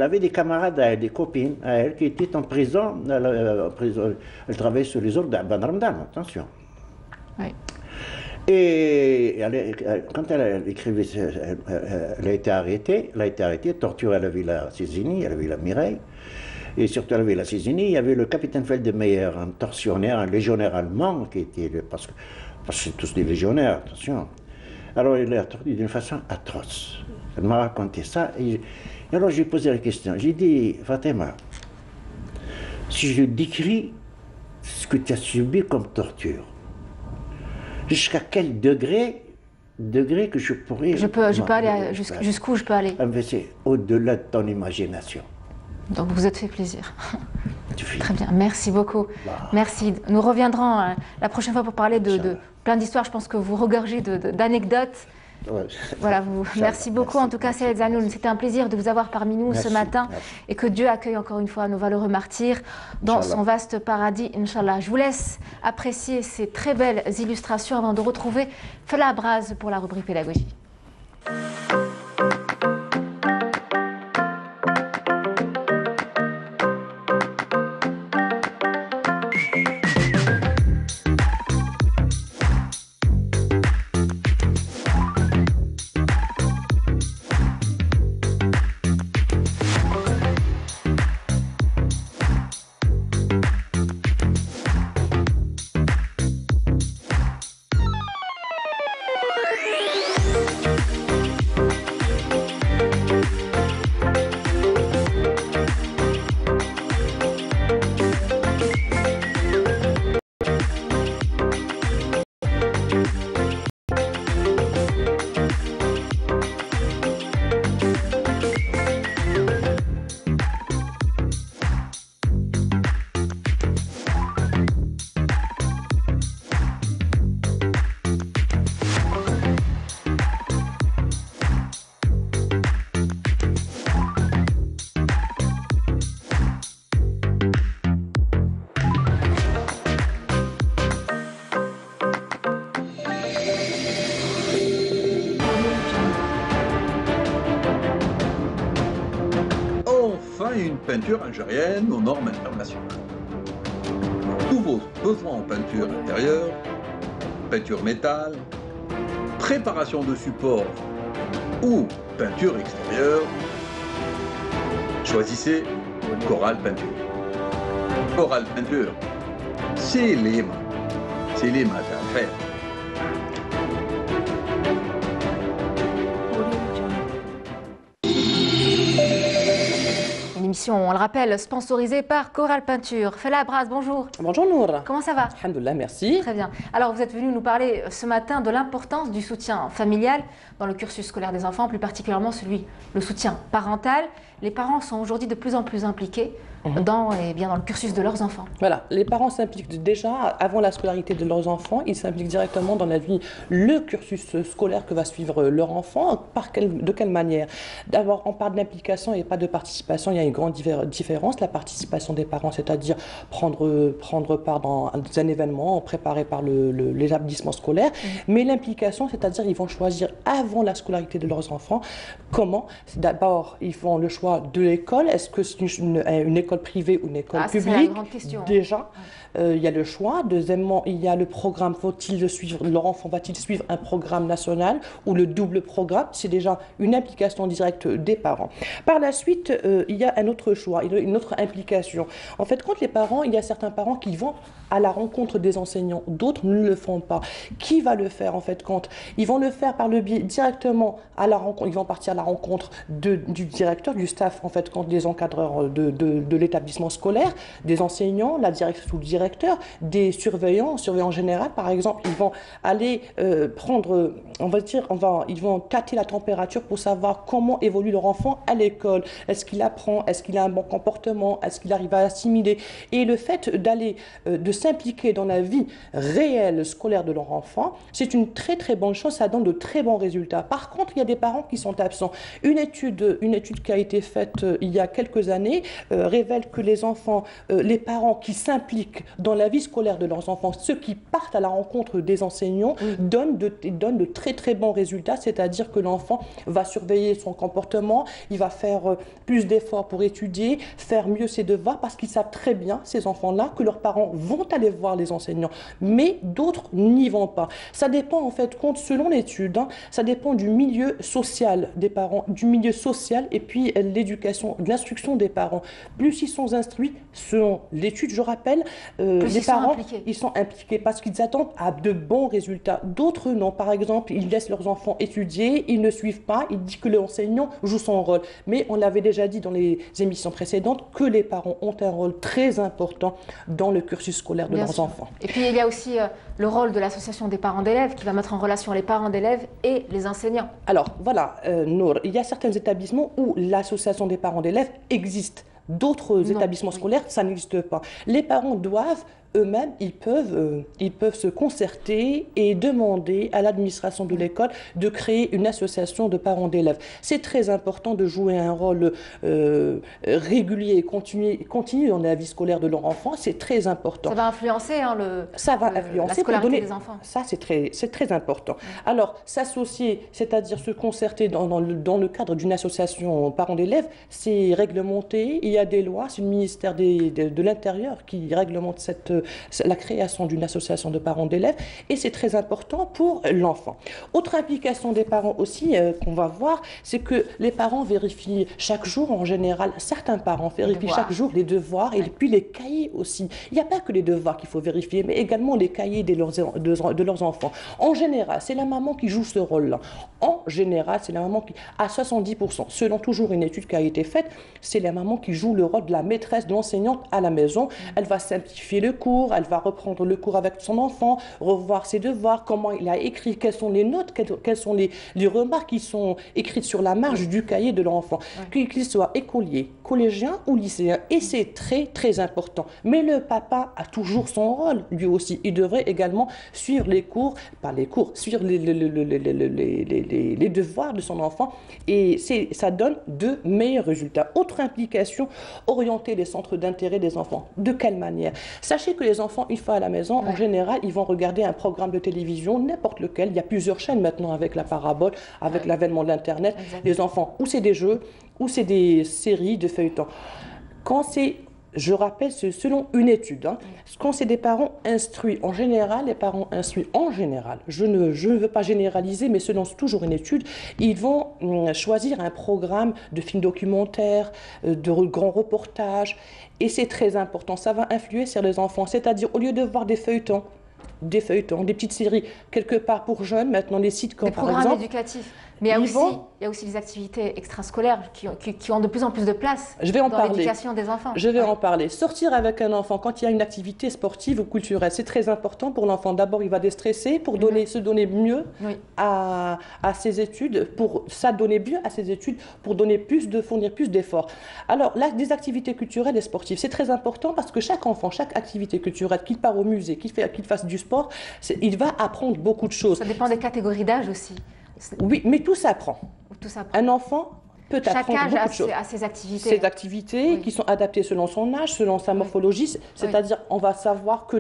avait des camarades à elle, des copines à elle, qui étaient en prison. Elle travaillait sur les ordres d'Abban Ramdan, attention. Oui. Et quand elle écrivait, elle a été arrêtée, torturée à la Villa Cézini, à la Villa Mireille, et surtout à la Villa Cézini, il y avait le capitaine Feldmeyer, un tortionnaire, un légionnaire allemand, qui était, parce que c'est tous des légionnaires, attention. Alors il l'a torturé d'une façon atroce. Elle m'a raconté ça, et alors j'ai posé la question, j'ai dit, Fatima, si je décris ce que tu as subi comme torture, jusqu'à quel degré que je pourrais... Je peux aller jusqu'où je peux aller? C'est au-delà de ton imagination. Donc vous vous êtes fait plaisir. Très bien, merci beaucoup. Merci. Nous reviendrons la prochaine fois pour parler de plein d'histoires. Je pense que vous regorgez d'anecdotes. Ouais. Voilà, merci beaucoup. En tout cas, Saïd Zanoun, c'était un plaisir de vous avoir parmi nous ce matin et que Dieu accueille encore une fois nos valeureux martyrs dans son vaste paradis, Inch'Allah. Je vous laisse apprécier ces très belles illustrations avant de retrouver Fela Braz pour la rubrique pédagogie. Une peinture algérienne aux normes internationales. Tous vos besoins en peinture intérieure, peinture métal, préparation de support ou peinture extérieure, choisissez Coral Peinture. Coral Peinture, c'est les mains à faire. On le rappelle, sponsorisée par Coral Peinture. Fela Braz, bonjour. Bonjour Nour. Comment ça va? Alhamdoulilah, merci. Très bien. Alors vous êtes venu nous parler ce matin de l'importance du soutien familial dans le cursus scolaire des enfants, plus particulièrement le soutien parental. Les parents sont aujourd'hui de plus en plus impliqués dans le cursus de leurs enfants. Voilà, les parents s'impliquent déjà avant la scolarité de leurs enfants, ils s'impliquent directement dans la vie, le cursus scolaire que va suivre leur enfant, de quelle manière? D'abord, on parle d'implication et pas de participation, il y a une grande différence. La participation des parents, c'est-à-dire prendre part dans un événement préparé par l'établissement scolaire, mais l'implication, c'est-à-dire ils vont choisir avant la scolarité de leurs enfants. Comment? D'abord, ils font le choix de l'école. Est-ce que c'est une école privée ou une école publique? C'est la grande question. Déjà, il y a le choix. Deuxièmement, il y a le programme. Leur enfant va-t-il suivre un programme national ou le double programme? C'est déjà une implication directe des parents. Par la suite, il y a un autre choix, une autre implication. En fait, quand les parents, il y a certains parents qui vont à la rencontre des enseignants, d'autres ne le font pas. Qui va le faire en fait quand ils vont le faire par le biais directement à la rencontre, ils vont partir à la rencontre du directeur, du staff en fait, quand des encadreurs de l'établissement scolaire, des enseignants, la directrice ou le directeur, des surveillants général par exemple, ils vont aller ils vont tâter la température pour savoir comment évolue leur enfant à l'école. Est-ce qu'il apprend? Est-ce qu'il a un bon comportement? Est-ce qu'il arrive à assimiler? Et le fait d'aller, de s'impliquer dans la vie réelle scolaire de leur enfant, c'est une très très bonne chose, ça donne de très bons résultats. Par contre, il y a des parents qui sont absents. Une étude qui a été faite il y a quelques années révèle que les parents qui s'impliquent dans la vie scolaire de leurs enfants, ceux qui partent à la rencontre des enseignants, donnent de très très bons résultats, c'est-à-dire que l'enfant va surveiller son comportement, il va faire plus d'efforts pour étudier, faire mieux ses devoirs, parce qu'ils savent très bien, ces enfants-là, que leurs parents vont aller voir les enseignants, mais d'autres n'y vont pas. Ça dépend en fait, selon l'étude, ça dépend du milieu social des parents, du milieu social et puis l'éducation, l'instruction des parents. Plus ils sont instruits, selon l'étude, je rappelle, les parents, ils sont impliqués parce qu'ils attendent à de bons résultats. D'autres non. Par exemple, ils laissent leurs enfants étudier, ils ne suivent pas, ils disent que l'enseignant joue son rôle. Mais on l'avait déjà dit dans les émissions précédentes que les parents ont un rôle très important dans le cursus scolaire de leurs enfants. Et puis il y a aussi le rôle de l'association des parents d'élèves qui va mettre en relation les parents d'élèves et les enseignants. Alors voilà, Nour, il y a certains établissements où l'association des parents d'élèves existe. d'autres établissements scolaires, ça n'existe pas. Les parents doivent eux-mêmes, ils peuvent se concerter et demander à l'administration de l'école de créer une association de parents d'élèves. C'est très important de jouer un rôle régulier et continu dans la vie scolaire de leur enfant. C'est très important. Ça va influencer la scolarité des enfants. Ça, c'est très important. Alors, s'associer, c'est-à-dire se concerter dans le cadre d'une association parents d'élèves, c'est réglementé. Il y a des lois, c'est le ministère de l'Intérieur qui réglemente la création d'une association de parents d'élèves, et c'est très important pour l'enfant. Autre implication des parents aussi qu'on va voir, c'est que les parents vérifient chaque jour, en général, certains parents vérifient chaque jour les devoirs et puis les cahiers aussi. Il n'y a pas que les devoirs qu'il faut vérifier, mais également les cahiers de leurs enfants. En général, c'est la maman qui joue ce rôle-là. En général, c'est la maman qui, à 70%, selon toujours une étude qui a été faite, c'est la maman qui joue le rôle de la maîtresse, de l'enseignante à la maison. Elle va simplifier le cours, elle va reprendre le cours avec son enfant, revoir ses devoirs, comment il a écrit, quelles sont les notes, quelles sont les remarques qui sont écrites sur la marge du cahier de l'enfant, qu'il soit écolier, collégien ou lycéen. Et c'est très, très important. Mais le papa a toujours son rôle, lui aussi. Il devrait également suivre suivre les devoirs de son enfant. Et ça donne de meilleurs résultats. Autre implication, orienter les centres d'intérêt des enfants. De quelle manière? Sachez que les enfants, une fois à la maison, en général, ils vont regarder un programme de télévision, n'importe lequel. Il y a plusieurs chaînes maintenant avec la parabole, avec l'avènement de l'Internet. Les enfants, ou c'est des jeux, ou c'est des séries de feuilletons. Je rappelle, c'est selon une étude. Quand c'est des parents instruits, en général, les parents instruits, en général, je ne veux pas généraliser, mais selon toujours une étude, ils vont choisir un programme de films documentaires, de grands reportages, et c'est très important. Ça va influer sur les enfants. C'est-à-dire, au lieu de voir des feuilletons, des petites séries, quelque part pour jeunes, maintenant les sites comme par exemple... Des programmes éducatifs. Mais il y a aussi des activités extrascolaires qui ont de plus en plus de place dans l'éducation des enfants. Je vais en parler. Sortir avec un enfant quand il y a une activité sportive ou culturelle, c'est très important pour l'enfant. D'abord, il va déstresser pour se donner mieux à ses études, pour s'adonner mieux à ses études, pour fournir plus d'efforts. Alors, des activités culturelles et sportives, c'est très important parce que chaque enfant, chaque activité culturelle, qu'il part au musée, qu'il fasse du sport, il va apprendre beaucoup de choses. Ça dépend des catégories d'âge aussi. Oui, mais tout s'apprend. Un enfant peut apprendre beaucoup de choses. Chaque âge a ses activités. Ses activités qui sont adaptées selon son âge, selon sa morphologie. C'est-à-dire, on va savoir que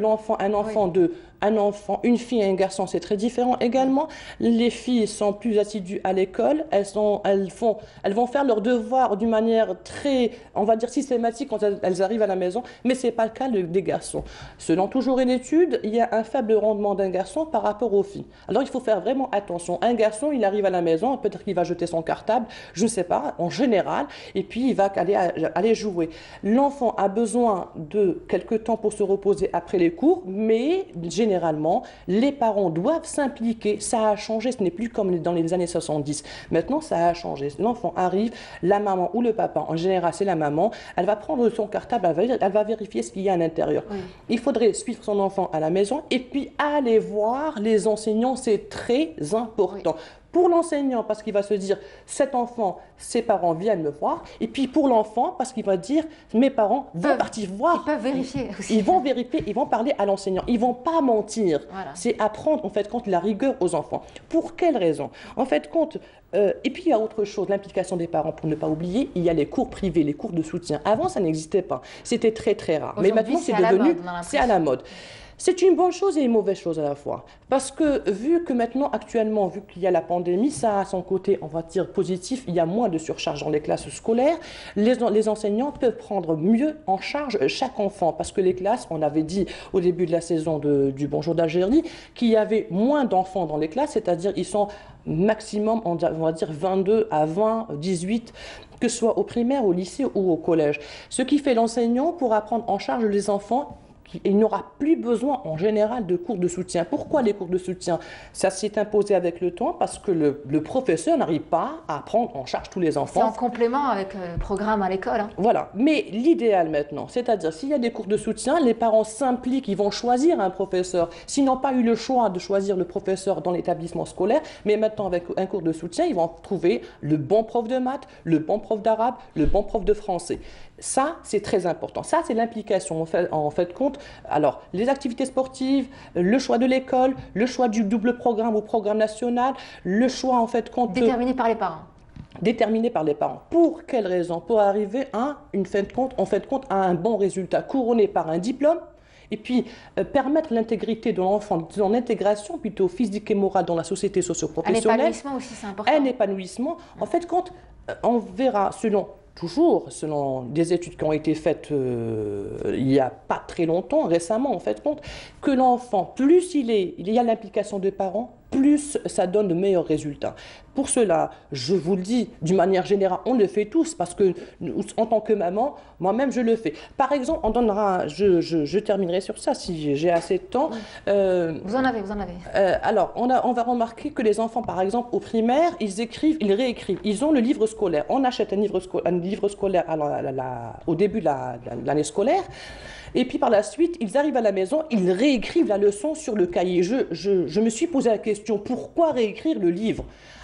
une fille et un garçon, c'est très différent également. Les filles sont plus assidues à l'école. Elles vont faire leurs devoirs d'une manière très, on va dire, systématique quand elles arrivent à la maison. Mais ce n'est pas le cas des garçons. Selon toujours une étude, il y a un faible rendement d'un garçon par rapport aux filles. Alors, il faut faire vraiment attention. Un garçon, il arrive à la maison, peut-être qu'il va jeter son cartable, je ne sais pas, en général, et puis il va aller jouer. L'enfant a besoin de quelques temps pour se reposer après les cours, mais généralement, les parents doivent s'impliquer. Ça a changé, ce n'est plus comme dans les années 70. Maintenant, ça a changé. L'enfant arrive, la maman ou le papa, en général, c'est la maman, elle va prendre son cartable, elle va vérifier ce qu'il y a à l'intérieur. Il faudrait suivre son enfant à la maison et puis aller voir les enseignants, c'est très important. Pour l'enseignant, parce qu'il va se dire, cet enfant, ses parents viennent me voir. Et puis pour l'enfant, parce qu'il va dire, mes parents vont partir voir. Ils peuvent vérifier aussi. Ils vont vérifier, ils vont parler à l'enseignant. Ils ne vont pas mentir. Voilà. C'est apprendre, en fait, compte la rigueur aux enfants. Pour quelle raison? En fait, compte... et puis il y a autre chose, l'implication des parents, pour ne pas oublier, il y a les cours privés, les cours de soutien. Avant, ça n'existait pas. C'était très, très rare. Mais maintenant, c'est devenu... C'est à la mode. C'est une bonne chose et une mauvaise chose à la fois. Parce que vu que maintenant, actuellement, vu qu'il y a la pandémie, ça a son côté, on va dire, positif. Il y a moins de surcharge dans les classes scolaires. Les enseignants peuvent prendre mieux en charge chaque enfant. Parce que les classes, on avait dit au début de la saison du Bonjour d'Algérie, qu'il y avait moins d'enfants dans les classes, c'est-à-dire ils sont maximum, on va dire 22 à 20, 18, que ce soit au primaire, au lycée ou au collège. Ce qui fait l'enseignant pour prendre en charge les enfants. Il n'aura plus besoin en général de cours de soutien. Pourquoi les cours de soutien? Ça s'est imposé avec le temps parce que le professeur n'arrive pas à prendre en charge tous les enfants. C'est en complément avec le programme à l'école. Voilà, mais l'idéal maintenant, c'est-à-dire s'il y a des cours de soutien, les parents s'impliquent, ils vont choisir un professeur. S'ils n'ont pas eu le choix de choisir le professeur dans l'établissement scolaire, mais maintenant avec un cours de soutien, ils vont trouver le bon prof de maths, le bon prof d'arabe, le bon prof de français. Ça, c'est très important. Ça, c'est l'implication en fait compte. Alors, les activités sportives, le choix de l'école, le choix du double programme ou programme national, le choix en fait compte... Déterminé par les parents. Déterminé par les parents. Pour quelle raison? Pour arriver à en fait compte, à un bon résultat, couronné par un diplôme, et puis permettre l'intégrité de l'enfant, son intégration plutôt physique et morale dans la société socio-professionnelle. Un épanouissement aussi, c'est important. Un épanouissement. En fait, quand on verra, selon des études qui ont été faites il n'y a pas très longtemps, récemment, en fait, compte que l'enfant, plus il y a l'implication des parents, plus ça donne de meilleurs résultats. Pour cela, je vous le dis, d'une manière générale, on le fait tous, parce que en tant que maman, moi-même, je le fais. Par exemple, on donnera, je terminerai sur ça si j'ai assez de temps. Vous en avez. Alors, on va remarquer que les enfants, par exemple, au primaire, ils écrivent, ils réécrivent. Ils ont le livre scolaire. On achète un livre scolaire au début de l'année scolaire. Et puis par la suite, ils arrivent à la maison, ils réécrivent la leçon sur le cahier. Je me suis posé la question, pourquoi réécrire le livre?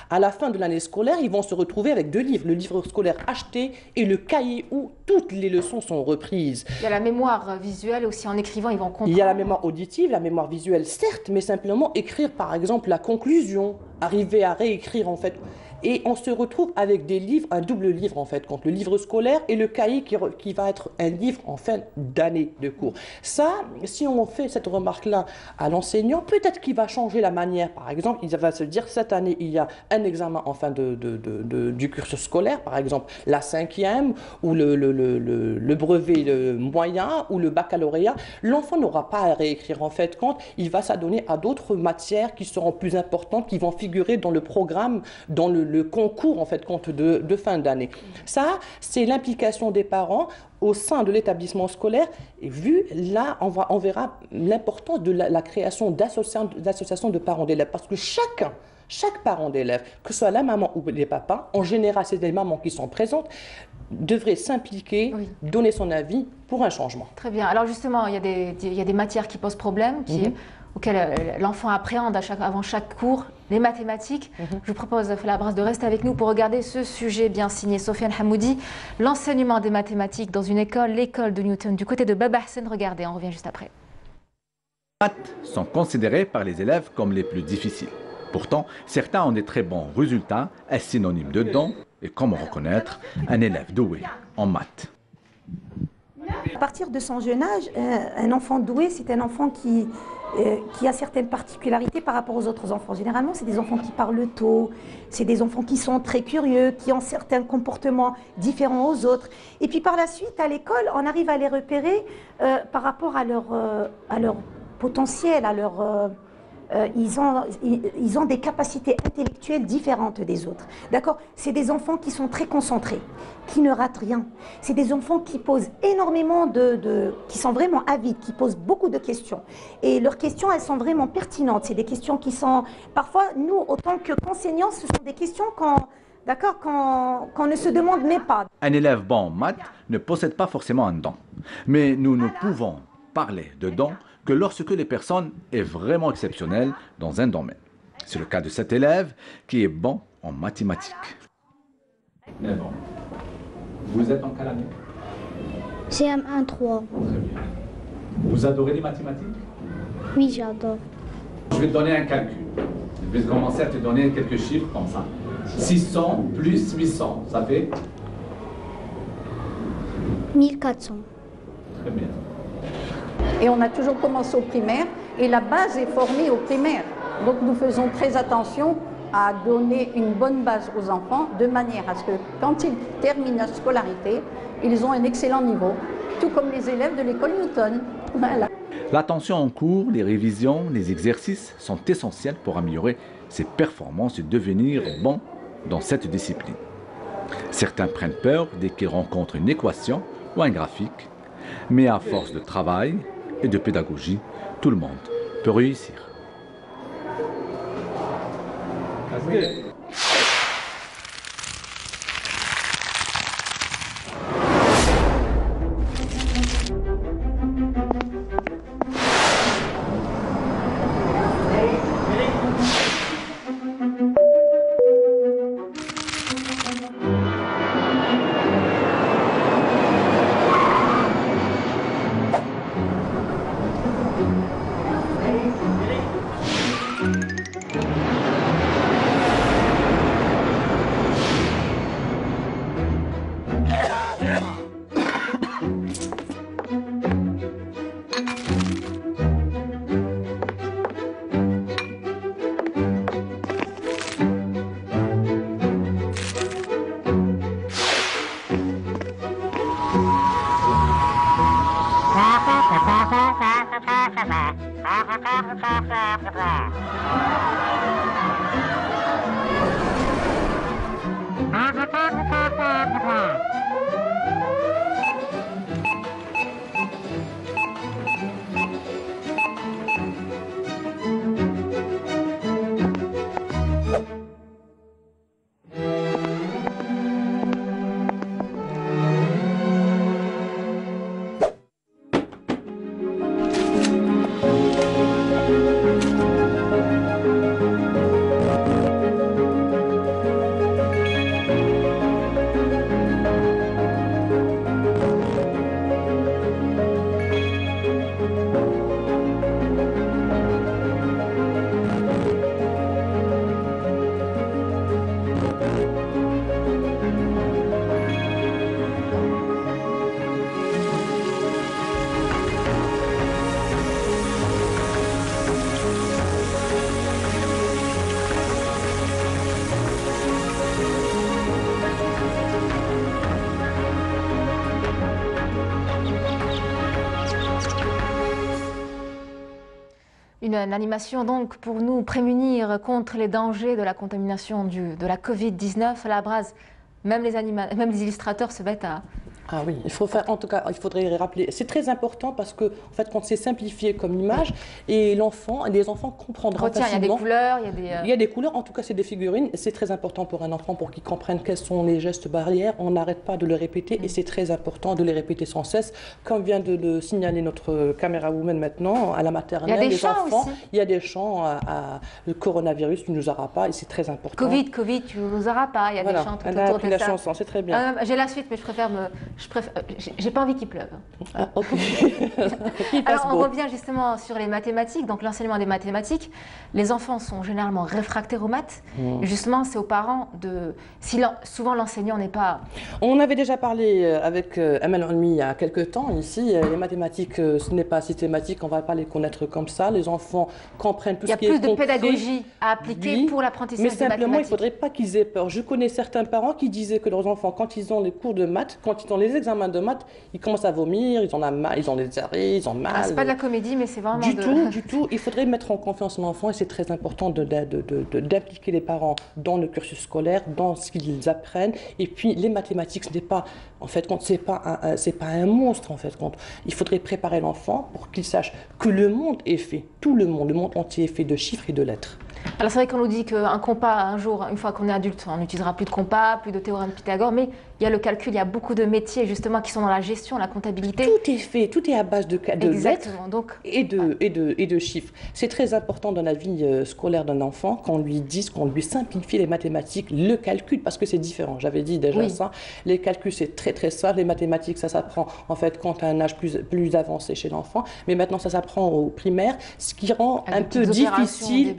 À la fin de l'année scolaire, ils vont se retrouver avec 2 livres, le livre scolaire acheté et le cahier où toutes les leçons sont reprises. Il y a la mémoire visuelle aussi, en écrivant, ils vont comprendre. Il y a la mémoire auditive, la mémoire visuelle, certes, mais simplement écrire par exemple la conclusion, arriver à réécrire en fait. Et on se retrouve avec des livres, un double livre en fait, contre le livre scolaire et le cahier qui va être un livre en fin d'année de cours. Ça, si on fait cette remarque-là à l'enseignant, peut-être qu'il va changer la manière. Par exemple, il va se dire, cette année, il y a un examen en fin du cursus scolaire, par exemple la 5e ou le brevet moyen ou le baccalauréat. L'enfant n'aura pas à réécrire en fait compte, il va s'adonner à d'autres matières qui seront plus importantes, qui vont figurer dans le programme, dans le concours en fait compte de fin d'année. Ça, c'est l'implication des parents au sein de l'établissement scolaire. Et vu là, on verra l'importance de la création d'associations de parents d'élèves, parce que chaque parent d'élève, que ce soit la maman ou les papas, en général c'est des mamans qui sont présentes, devrait s'impliquer, donner son avis pour un changement. Très bien. Alors justement, il y a des matières qui posent problème, auxquelles l'enfant appréhende avant chaque cours, les mathématiques. Je vous propose, Falabras, de rester avec nous pour regarder ce sujet bien signé Sofiane Hamoudi, l'enseignement des mathématiques dans une école, l'école de Newton, du côté de Baba Hassan. Regardez, on revient juste après. Les maths sont considérées par les élèves comme les plus difficiles. Pourtant, certains ont des très bons résultats, est synonyme de don, et comment reconnaître un élève doué en maths. À partir de son jeune âge, un enfant doué, c'est un enfant qui a certaines particularités par rapport aux autres enfants. Généralement, c'est des enfants qui parlent tôt, c'est des enfants qui sont très curieux, qui ont certains comportements différents aux autres. Et puis par la suite, à l'école, on arrive à les repérer par rapport à leur potentiel, à leur... Ils ont des capacités intellectuelles différentes des autres. D'accord? C'est des enfants qui sont très concentrés, qui ne ratent rien. C'est des enfants qui posent énormément qui sont vraiment avides, qui posent beaucoup de questions. Et leurs questions, elles sont vraiment pertinentes. C'est des questions qui sont... Parfois, nous, autant qu'enseignants, ce sont des questions qu'on ne se demande même pas. Un élève bon en maths ne possède pas forcément un don. Mais nous ne pouvons parler de don que lorsque les personnes est vraiment exceptionnelle dans un domaine. C'est le cas de cet élève qui est bon en mathématiques. Mais bon, vous êtes en quelle année? CM1 3. Très bien. Vous adorez les mathématiques? Oui, j'adore. Je vais te donner un calcul. Je vais commencer à te donner quelques chiffres comme ça. 600 plus 800, ça fait 1400. Très bien. Et on a toujours commencé au primaire et la base est formée au primaire. Donc nous faisons très attention à donner une bonne base aux enfants de manière à ce que quand ils terminent la scolarité, ils ont un excellent niveau, tout comme les élèves de l'école Newton. Voilà. L'attention en cours, les révisions, les exercices sont essentiels pour améliorer ses performances et devenir bon dans cette discipline. Certains prennent peur dès qu'ils rencontrent une équation ou un graphique, mais à force de travail et de pédagogie, tout le monde peut réussir. Une animation donc pour nous prémunir contre les dangers de la contamination de la Covid-19. À la base, même les illustrateurs se mettent à... Ah oui, il faut faire, en tout cas, il faudrait rappeler. C'est très important parce que, en fait, quand c'est simplifié comme image, et les enfants comprendront facilement. Il y a des couleurs, il y a des couleurs. En tout cas, c'est des figurines. C'est très important pour un enfant pour qu'il comprenne quels sont les gestes barrières. On n'arrête pas de le répéter et c'est très important de les répéter sans cesse. Comme vient de le signaler notre caméra woman maintenant à la maternelle, il y a des les chants enfants, aussi. Il y a des chants le coronavirus, tu ne nous auras pas, et c'est très important. Covid, tu ne nous auras pas. Il y a des chants tout autour de la ça. chanson, c'est très bien. J'ai la suite, mais j'ai pas envie qu'il pleuve. Ah, ok. Alors on revient justement sur les mathématiques, donc l'enseignement des mathématiques. Les enfants sont généralement réfractaires aux maths. Justement, c'est aux parents de... souvent l'enseignant n'est pas... On avait déjà parlé avec Amal Olmi il y a quelques temps ici. Les mathématiques, ce n'est pas systématique, on ne va pas les connaître comme ça. Les enfants comprennent tout ce qui est concret. Il y a plus de pédagogie à appliquer pour l'apprentissage des mathématiques. Mais simplement, il ne faudrait pas qu'ils aient peur. Je connais certains parents qui disaient que leurs enfants, quand ils ont les cours de maths, quand ils ont les examens de maths, ils commencent à vomir, ils en ont mal, ils ont des diarrhées, ils ont mal. C'est pas de la comédie, mais c'est vraiment du tout. Il faudrait mettre en confiance l'enfant et c'est très important d'impliquer les parents dans le cursus scolaire, dans ce qu'ils apprennent. Et puis les mathématiques, ce n'est pas, en fait, c'est pas un monstre en fait. Il faudrait préparer l'enfant pour qu'il sache que le monde est fait, tout le monde entier est fait de chiffres et de lettres. Alors c'est vrai qu'on nous dit qu'un compas, un jour, une fois qu'on est adulte, on n'utilisera plus de compas, plus de théorème de Pythagore, mais il y a le calcul, il y a beaucoup de métiers justement qui sont dans la gestion, la comptabilité. Tout est fait, tout est à base de lettres et de chiffres. C'est très important dans la vie scolaire d'un enfant qu'on lui dise, qu'on lui simplifie les mathématiques, le calcul, parce que c'est différent. J'avais dit déjà ça. Les calculs, c'est très très simple. Les mathématiques, ça s'apprend en fait quand à un âge plus avancé chez l'enfant, mais maintenant ça s'apprend au primaire, ce qui rend un peu difficile.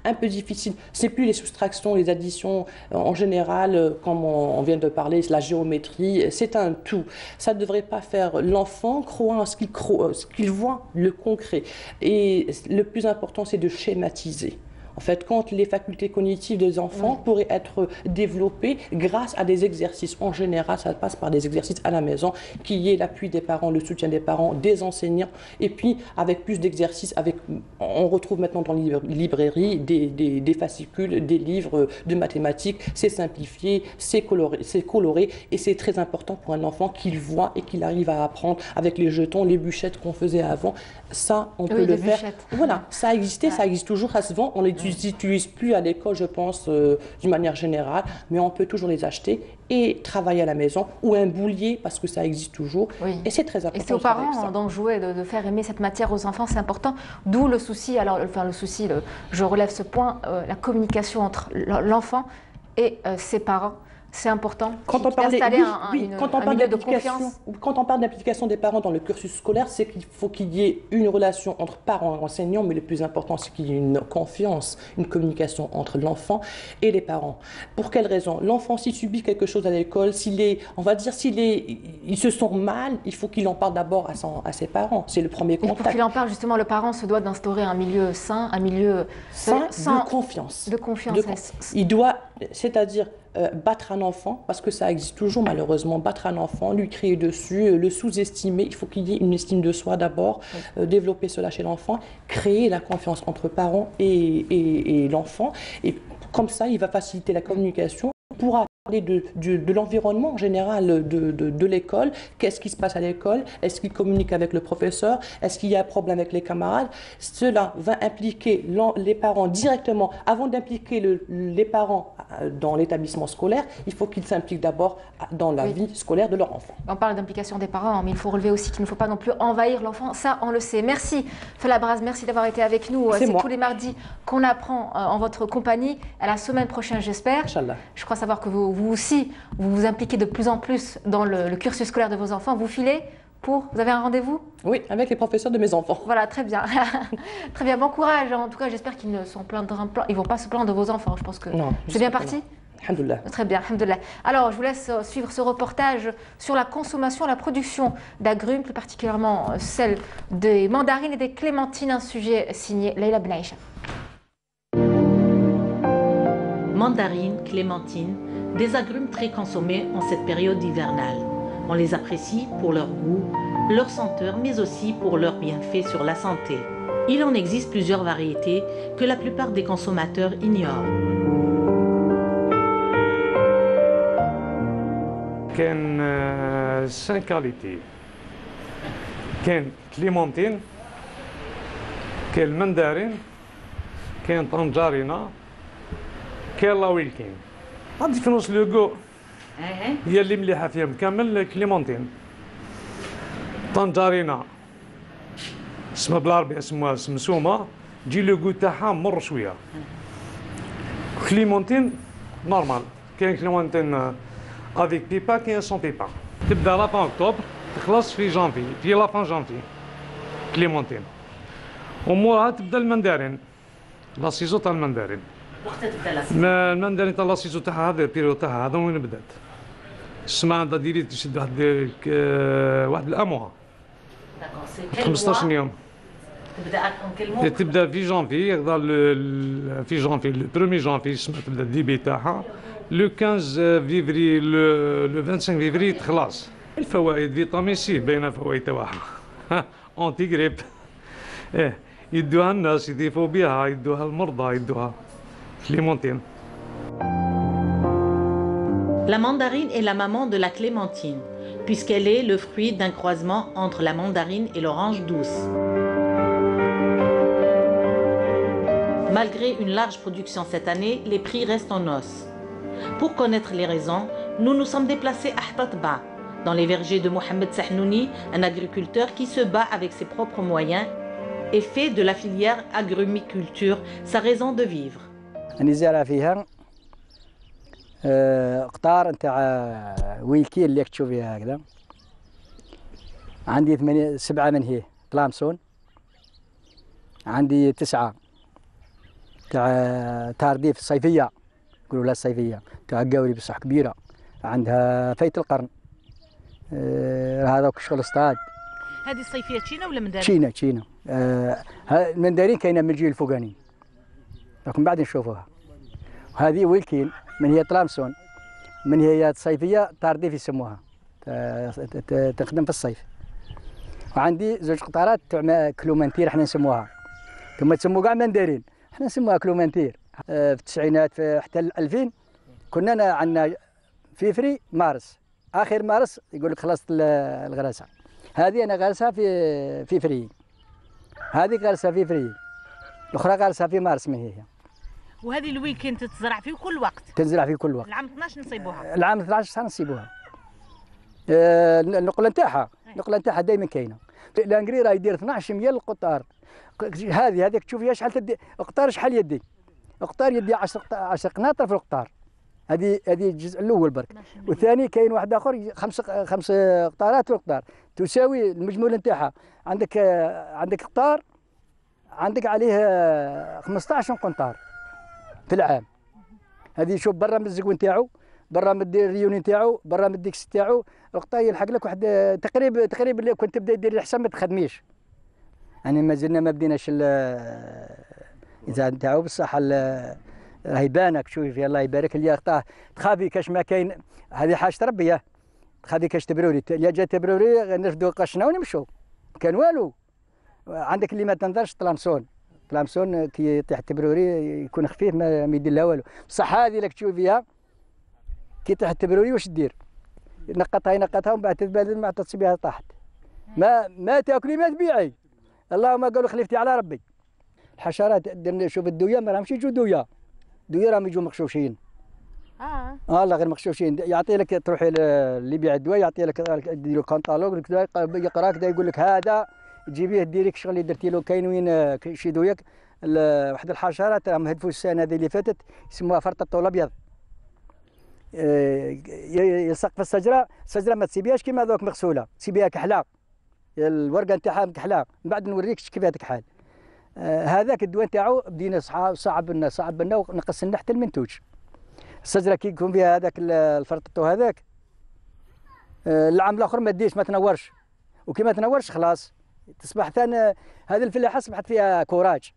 Un peu difficile. C'est plus les soustractions, les additions en général, comme on vient de parler, la géométrie, c'est un tout. Ça ne devrait pas faire l'enfant croire en ce qu'il voit, le concret. Et le plus important, c'est de schématiser. En fait, quand les facultés cognitives des enfants pourraient être développées grâce à des exercices. En général, ça passe par des exercices à la maison, qui y ait l'appui des parents, le soutien des parents, des enseignants. Et puis, avec plus d'exercices, on retrouve maintenant dans les librairies des fascicules, des livres de mathématiques. C'est simplifié, c'est coloré. Et c'est très important pour un enfant qu'il voit et qu'il arrive à apprendre avec les jetons, les bûchettes qu'on faisait avant. Ça, on peut le faire. Voilà, ça existait, ça existe toujours, ça se vend. On les utilise plus à l'école, je pense, d'une manière générale, mais on peut toujours les acheter et travailler à la maison, ou un boulier, parce que ça existe toujours. Et c'est très important. Et c'est aux parents d'en jouer, de faire aimer cette matière aux enfants, c'est important. D'où le souci, je relève ce point, la communication entre l'enfant et ses parents. C'est important. Quand on parle d'implication des parents dans le cursus scolaire, c'est qu'il faut qu'il y ait une relation entre parents et enseignants, mais le plus important, c'est qu'il y ait une confiance, une communication entre l'enfant et les parents. Pour quelle raison? L'enfant, s'il subit quelque chose à l'école, s'il se sent mal, il faut qu'il en parle d'abord à ses parents. C'est le premier contact. Et pour qu'il en parle, justement, le parent se doit d'instaurer un milieu sain, un milieu sain de confiance. De confiance. Il doit, c'est-à-dire, battre un enfant, parce que ça existe toujours malheureusement, battre un enfant, lui crier dessus, le sous-estimer. Il faut qu'il y ait une estime de soi d'abord, développer cela chez l'enfant, créer la confiance entre parents et l'enfant. Et comme ça, il va faciliter la communication pour parler de l'environnement en général de l'école. Qu'est-ce qui se passe à l'école? Est-ce qu'il communique avec le professeur? Est-ce qu'il y a un problème avec les camarades? Cela va impliquer les parents directement. Avant d'impliquer les parents dans l'établissement scolaire, il faut qu'ils s'impliquent d'abord dans la vie scolaire de leur enfant. On parle d'implication des parents, mais il faut relever aussi qu'il ne faut pas non plus envahir l'enfant. Ça, on le sait. Merci Falabraz, merci d'avoir été avec nous. C'est tous les mardis qu'on apprend en votre compagnie. À la semaine prochaine, j'espère. Inch'Allah. Je crois savoir que vous aussi, vous impliquez de plus en plus dans le cursus scolaire de vos enfants. Vous filez pour... Vous avez un rendez-vous? Oui, avec les professeurs de mes enfants. Voilà, très bien. Très bien, bon courage. En tout cas, j'espère qu'ils ne vont pas se plaindre de vos enfants. Je pense que c'est bien parti. Alhamdoulilah. Très bien, alhamdoulilah. Alors, je vous laisse suivre ce reportage sur la consommation, la production d'agrumes, plus particulièrement celle des mandarines et des clémentines, un sujet signé Leila Benaïcha. Mandarines, clémentines, des agrumes très consommés en cette période hivernale. On les apprécie pour leur goût, leur senteur, mais aussi pour leurs bienfaits sur la santé. Il en existe plusieurs variétés que la plupart des consommateurs ignorent. كان 5 qualités. كان كليمونتين، كان المندارين، كان طنجارينا، كان لاويلكين. غادي في نص لوغو هي اللي مليحه فيهم كامل كليمونتين. طنجارينا اسمها بالعربي اسمها سمسومه، تجي لوغو تاعها مر شويه. كليمونتين نورمال، كاين كليمونتين افيك بيبا كاين سون بيبا. تبدا لا فان اكتوبر تخلص في جانفي، في لا فان جانفي كليمونتين. وموراها تبدا المندارين، لا سيزو تاع المندارين. وقتها تبدا لا سيزو؟ المندارين تاع لا سيزو تاعها هذا البيريود تاعها هذا وين بدات. السماء عندها ديري تشد واحد الاموها. 15 يوم. تبدا في جانفي، في جانفي لو برومي جانفي تبدا الديبي تاعها. لو 15 فيفري لو 25 فيفري تخلص. الفوائد فيتامين سي باينه الفوائد تاعها. اونتي غريب. يدوها الناس يضيفوا بها، يدوها المرضى، يدوها كليمونتين. La mandarine est la maman de la clémentine, puisqu'elle est le fruit d'un croisement entre la mandarine et l'orange douce. Malgré une large production cette année, les prix restent en hausse. Pour connaître les raisons, nous nous sommes déplacés à Htatba, dans les vergers de Mohamed Sahnouni, un agriculteur qui se bat avec ses propres moyens et fait de la filière agrumiculture sa raison de vivre. قطار نتاع ويلكي اللي تشوفيها هكذا. عندي 7 من هي طلامسون، عندي 9 تاع تارديف الصيفيه، يقولوا لها الصيفيه تاع قاوري بصح كبيره. عندها فايت القرن، هذاك شغل اصطاد. هذه الصيفيه تشينا ولا مندارين؟ تشينا. المندارين كاينه من الجيل الفوقاني، لكن بعد نشوفوها. هذه ويلكين من هي طلامسون، من هي الصيفيه تارديف يسموها، تخدم في الصيف. وعندي 2 قطارات تاع كلومنتير احنا نسموها، ثم تسموا كاع مندارين، احنا نسموها كلومنتير. في التسعينات حتى 2000 كنا عندنا فيفري مارس، اخر مارس يقول لك خلصت الغراسه. هذه انا غارسها في فيفري، هذه غارسها في فيفري، الاخرى غارسها في مارس من هي. وهذه الويكند تتزرع في كل وقت؟ تزرع في كل وقت. العام 12 نصيبوها؟ العام 12 سنه نصيبوها. النقله نتاعها دائما كاينه. الانجري راه يدير 12 مليون القطار. هذيك تشوفيها شحال تدي قطار، شحال يدي قطار، يدي 10 قناطر في القطار. هذه الجزء الاول برك. والثاني كاين واحد اخر 5 قطارات في القطار، تساوي المجمول نتاعها. عندك قطار عندك عليه 15 قنطار في العام. هذه شوف برا من الزقون تاعو، برا من الريوني تاعو، برا من الديكس تاعو، القطار يلحق لك واحد تقريبا اللي كنت تبدا دير الحساب ما تخدميش. يعني ما زلنا ما بديناش اذا نتاعو بصح راهي بانك شوفي فيها الله يبارك اللي يقطع تخافي كاش ما كاين هذه حاجه ربي تخافي كاش تبروري يا جا تبروري نرفدوا قشنا ونمشوا كان والو عندك اللي ما تنظرش طلامسون كي يطيح تبروري يكون خفيف ما يدير لها والو بصح هذه لك تشوفيها كي طيح تبروري واش دير ينقطها ومن بعد تتبادل مع تصبيها طاحت ما تاكلي ما تبيعي اللهم قالوا خليفتي على ربي الحشرات شوف الدويه ما راهمش يجوا دويه راهم يجوا مغشوشين والله غير مغشوشين يعطي لك تروحي اللي يبيع الدواء يعطي لك ديروا كونطالوج يقرا كذا يقول لك هذا تجيبيه ديريك الشغل اللي درتي له كاين وين شي دويك واحد الحشرات راهم هدفوا السنه هذه اللي فاتت يسموها فرط الطول الابيض يلصق في الشجره ما تسيبيهاش كيما هذوك مغسوله تسيبيها كحله الورقه نتاعها كحله من بعد نوريك كيف تكحل هذاك الدواء نتاعو بدينا صعب لنا ونقص لنا حتى المنتوج الشجره كي يكون فيها هذاك الفرططو هذاك العام الاخر ما تديش ما تنورش وكي ما تنورش خلاص تصبح ثاني هذه الفلاحه اصبحت فيها كوراج.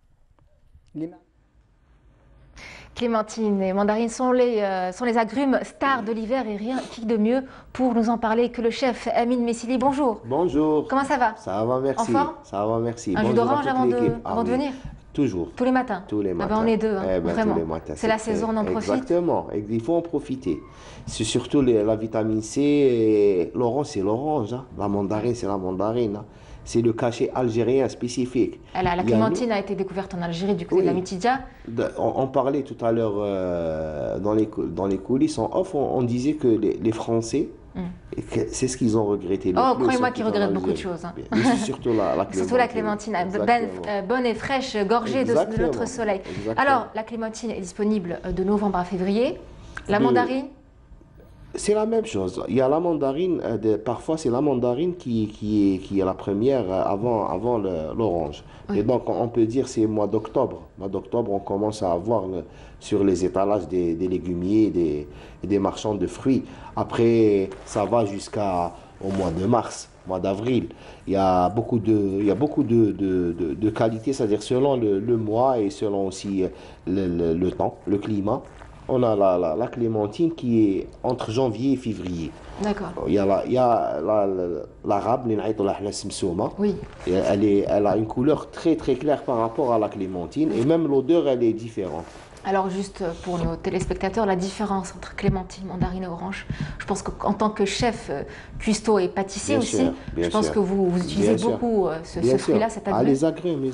Clémentine et mandarine sont les agrumes stars de l'hiver et rien qui de mieux pour nous en parler que le chef Amine Messili. Bonjour. Bonjour. Comment ça va? Ça va, merci. En forme? Ça va, merci. Un jus d'orange avant de venir? Toujours. Tous les matins? Tous les matins. On est deux, vraiment. C'est la saison, on en profite. Exactement, il faut en profiter. C'est surtout la vitamine C, et l'orange c'est l'orange, la mandarine c'est la mandarine. C'est le cachet algérien spécifique. La clémentine a été découverte en Algérie du côté de la Mitidja. On parlait tout à l'heure dans les coulisses, en off, on disait que les Français, c'est ce qu'ils ont regretté. Croyez-moi qu'ils regrettent beaucoup de choses. Surtout la clémentine. Surtout la clémentine, bonne et fraîche, gorgée de notre soleil. Alors, la clémentine est disponible de novembre à février. La mandarine? C'est la même chose. Il y a la mandarine, parfois c'est la mandarine qui est la première avant l'orange. Oui. Et donc on peut dire c'est mois d'octobre. Mois d'octobre, on commence à avoir sur les étalages des légumiers, des marchands de fruits. Après, ça va jusqu'au mois de mars, mois d'avril. Il y a beaucoup de qualités, c'est-à-dire selon le mois et selon aussi le temps, le climat. On a la clémentine qui est entre janvier et février. D'accord. Il y a l'arabe, oui. Elle a une couleur très très claire par rapport à la clémentine et même l'odeur elle est différente. Alors juste pour nos téléspectateurs, la différence entre clémentine, mandarine et orange, je pense qu'en tant que chef cuistot et pâtissier aussi, je pense que vous utilisez beaucoup ce fruit-là, cet agrume. Les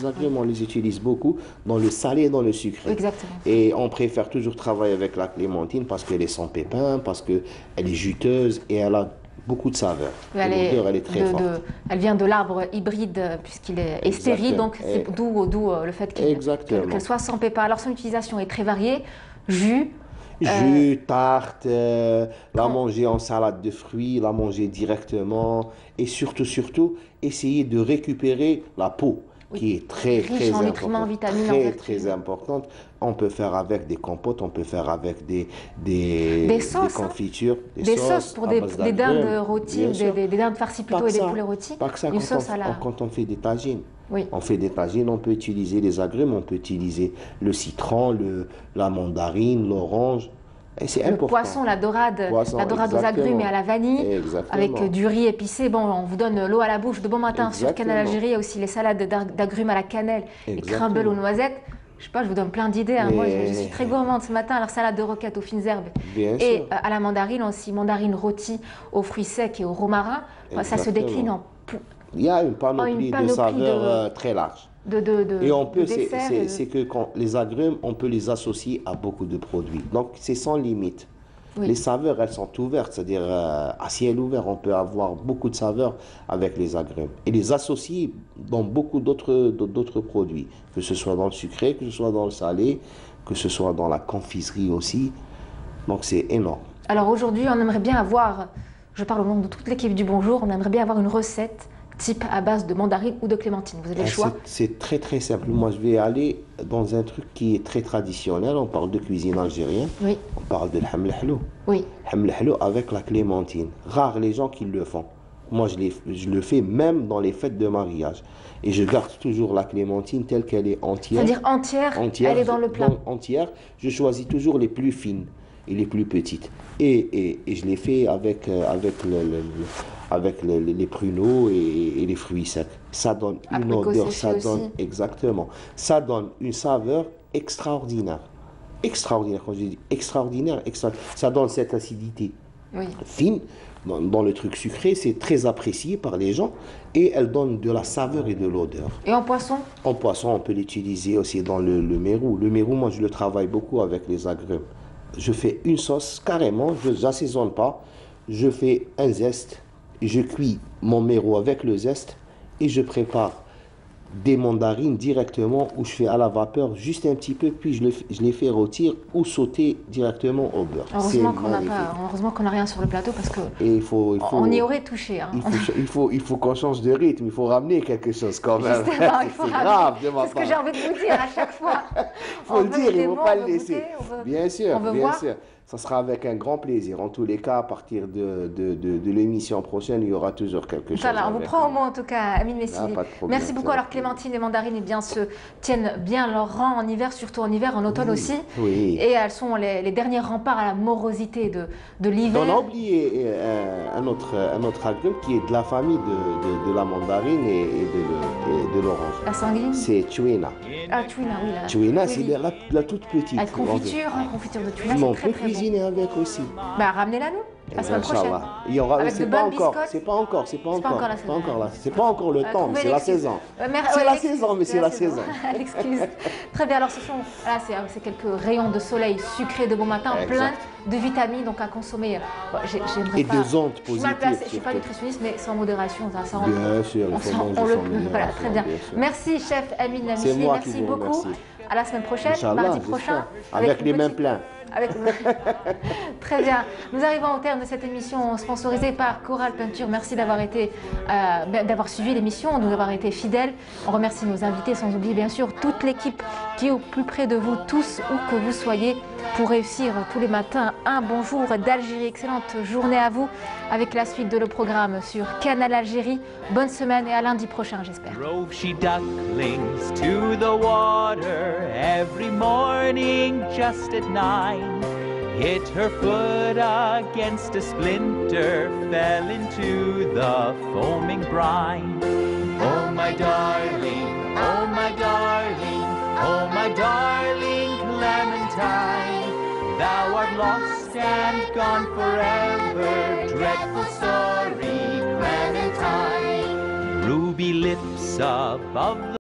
agrumes, on les utilise beaucoup dans le salé et dans le sucré. Exactement. Et on préfère toujours travailler avec la clémentine parce qu'elle est sans pépins, parce qu'elle est juteuse et elle a beaucoup de saveur. Elle est très forte. Elle vient de l'arbre hybride puisqu'il est stérile, donc c'est d'où le fait qu'elle soit sans pépins. Alors son utilisation est très variée. Jus, tarte, la manger en salade de fruits, la manger directement et surtout essayer de récupérer la peau. Qui est très très importante. On peut faire avec des compotes, on peut faire avec des confitures, des sauces pour des dindes rôties, des dindes farcies plutôt et des poulets rôtis. Pas que ça, quand on fait des tagines. Oui. On fait des tagines, on peut utiliser les agrumes, on peut utiliser le citron, la mandarine, l'orange. Le poisson, la dorade aux agrumes et à la vanille, avec du riz épicé. Bon, on vous donne l'eau à la bouche de bon matin sur Canal Algérie. Il y a aussi les salades d'agrumes à la cannelle, les crumbles aux noisettes. Je sais pas, je vous donne plein d'idées. Moi, je suis très gourmande ce matin. Alors, salade de roquette aux fines herbes. Et à la mandarine aussi, mandarine rôtie aux fruits secs et au romarin. Ça se décline en... Il y a une panoplie de saveurs très large. Et on peut, c'est que quand les agrumes, on peut les associer à beaucoup de produits. Donc c'est sans limite. Oui. Les saveurs, elles sont ouvertes, c'est-à-dire à ciel ouvert, on peut avoir beaucoup de saveurs avec les agrumes. Et les associer dans beaucoup d'autres produits, que ce soit dans le sucré, que ce soit dans le salé, que ce soit dans la confiserie aussi. Donc c'est énorme. Alors aujourd'hui, on aimerait bien avoir, je parle au nom de toute l'équipe du Bonjour, on aimerait bien avoir une recette type à base de mandarine ou de clémentine. Vous avez le choix? C'est très très simple. Moi, je vais aller dans un truc qui est très traditionnel. On parle de cuisine algérienne. Oui. On parle de l'haml halou. Oui. Haml halou avec la clémentine. Rares les gens qui le font. Moi, je le fais même dans les fêtes de mariage. Et je garde toujours la clémentine telle qu'elle est entière. C'est-à-dire entière, elle est dans le plat. Entière. Je choisis toujours les plus fines et les plus petites. Et je les fais avec les pruneaux et les fruits secs. Ça donne une odeur, ça donne exactement. Ça donne une saveur extraordinaire. Extraordinaire, quand je dis extraordinaire, ça donne cette acidité fine. Dans le truc sucré, c'est très apprécié par les gens et elle donne de la saveur et de l'odeur. Et en poisson? En poisson, on peut l'utiliser aussi dans le mérou. Le mérou, moi, je le travaille beaucoup avec les agrumes. Je fais une sauce carrément, je n'assaisonne pas. Je fais un zeste, je cuis mon mérou avec le zeste et je prépare des mandarines directement où je fais à la vapeur juste un petit peu, puis je les fais rôtir ou sauter directement au beurre. Heureusement qu'on n'a rien sur le plateau parce que on y aurait touché. Hein. Il faut qu'on change de rythme, il faut ramener quelque chose quand même. C'est grave de ma part. C'est ce que j'ai envie de vous dire à chaque fois. Il faut le dire, il ne faut pas le laisser. Bien sûr, bien sûr. Ça sera avec un grand plaisir. En tous les cas, à partir de l'émission prochaine, il y aura toujours quelque chose. Voilà, on vous prend au mot en tout cas, Amine Messili. Merci beaucoup. Alors Clémentine et mandarines eh bien, se tiennent bien leur rang en hiver, surtout en hiver, en automne aussi. Oui. Et elles sont les derniers remparts à la morosité de l'hiver. On a oublié un autre agrume qui est de la famille de la mandarine et de l'orange. La sanguine? C'est Chouina. Ah, Chouina, oui. Chouina, c'est la toute petite. Avec confiture de Chouina, c'est très très bon. Avec aussi. Bah ramenez-la nous la semaine prochaine. Il y aura, avec c'est pas encore le temps, mais c'est la saison. C'est la saison, mais c'est la saison. L'excuse. Très bien. Alors c'est quelques rayons de soleil sucrés de bon matin, plein de vitamines donc à consommer. Et des ondes positives. Je suis pas nutritionniste, mais sans modération, ça rentre. Bien sûr, il faut manger sans modération. Voilà, très bien. Merci chef Amine Messili, merci beaucoup. À la semaine prochaine, mardi prochain, avec les mains pleines. Très bien. Nous arrivons au terme de cette émission sponsorisée par Coral Peinture. Merci d'avoir suivi l'émission, de nous avoir été fidèles. On remercie nos invités, sans oublier bien sûr toute l'équipe qui est au plus près de vous, tous où que vous soyez, pour réussir tous les matins un bonjour d'Algérie. Excellente journée à vous avec la suite de le programme sur Canal Algérie. Bonne semaine et à lundi prochain, j'espère. Drove she ducklings to the water every morning just at 9. Hit her foot against a splinter, fell into the foaming brine. Oh my darling, oh my darling, oh my darling Clementine, thou art lost and gone forever, dreadful story Clementine. Ruby lips above the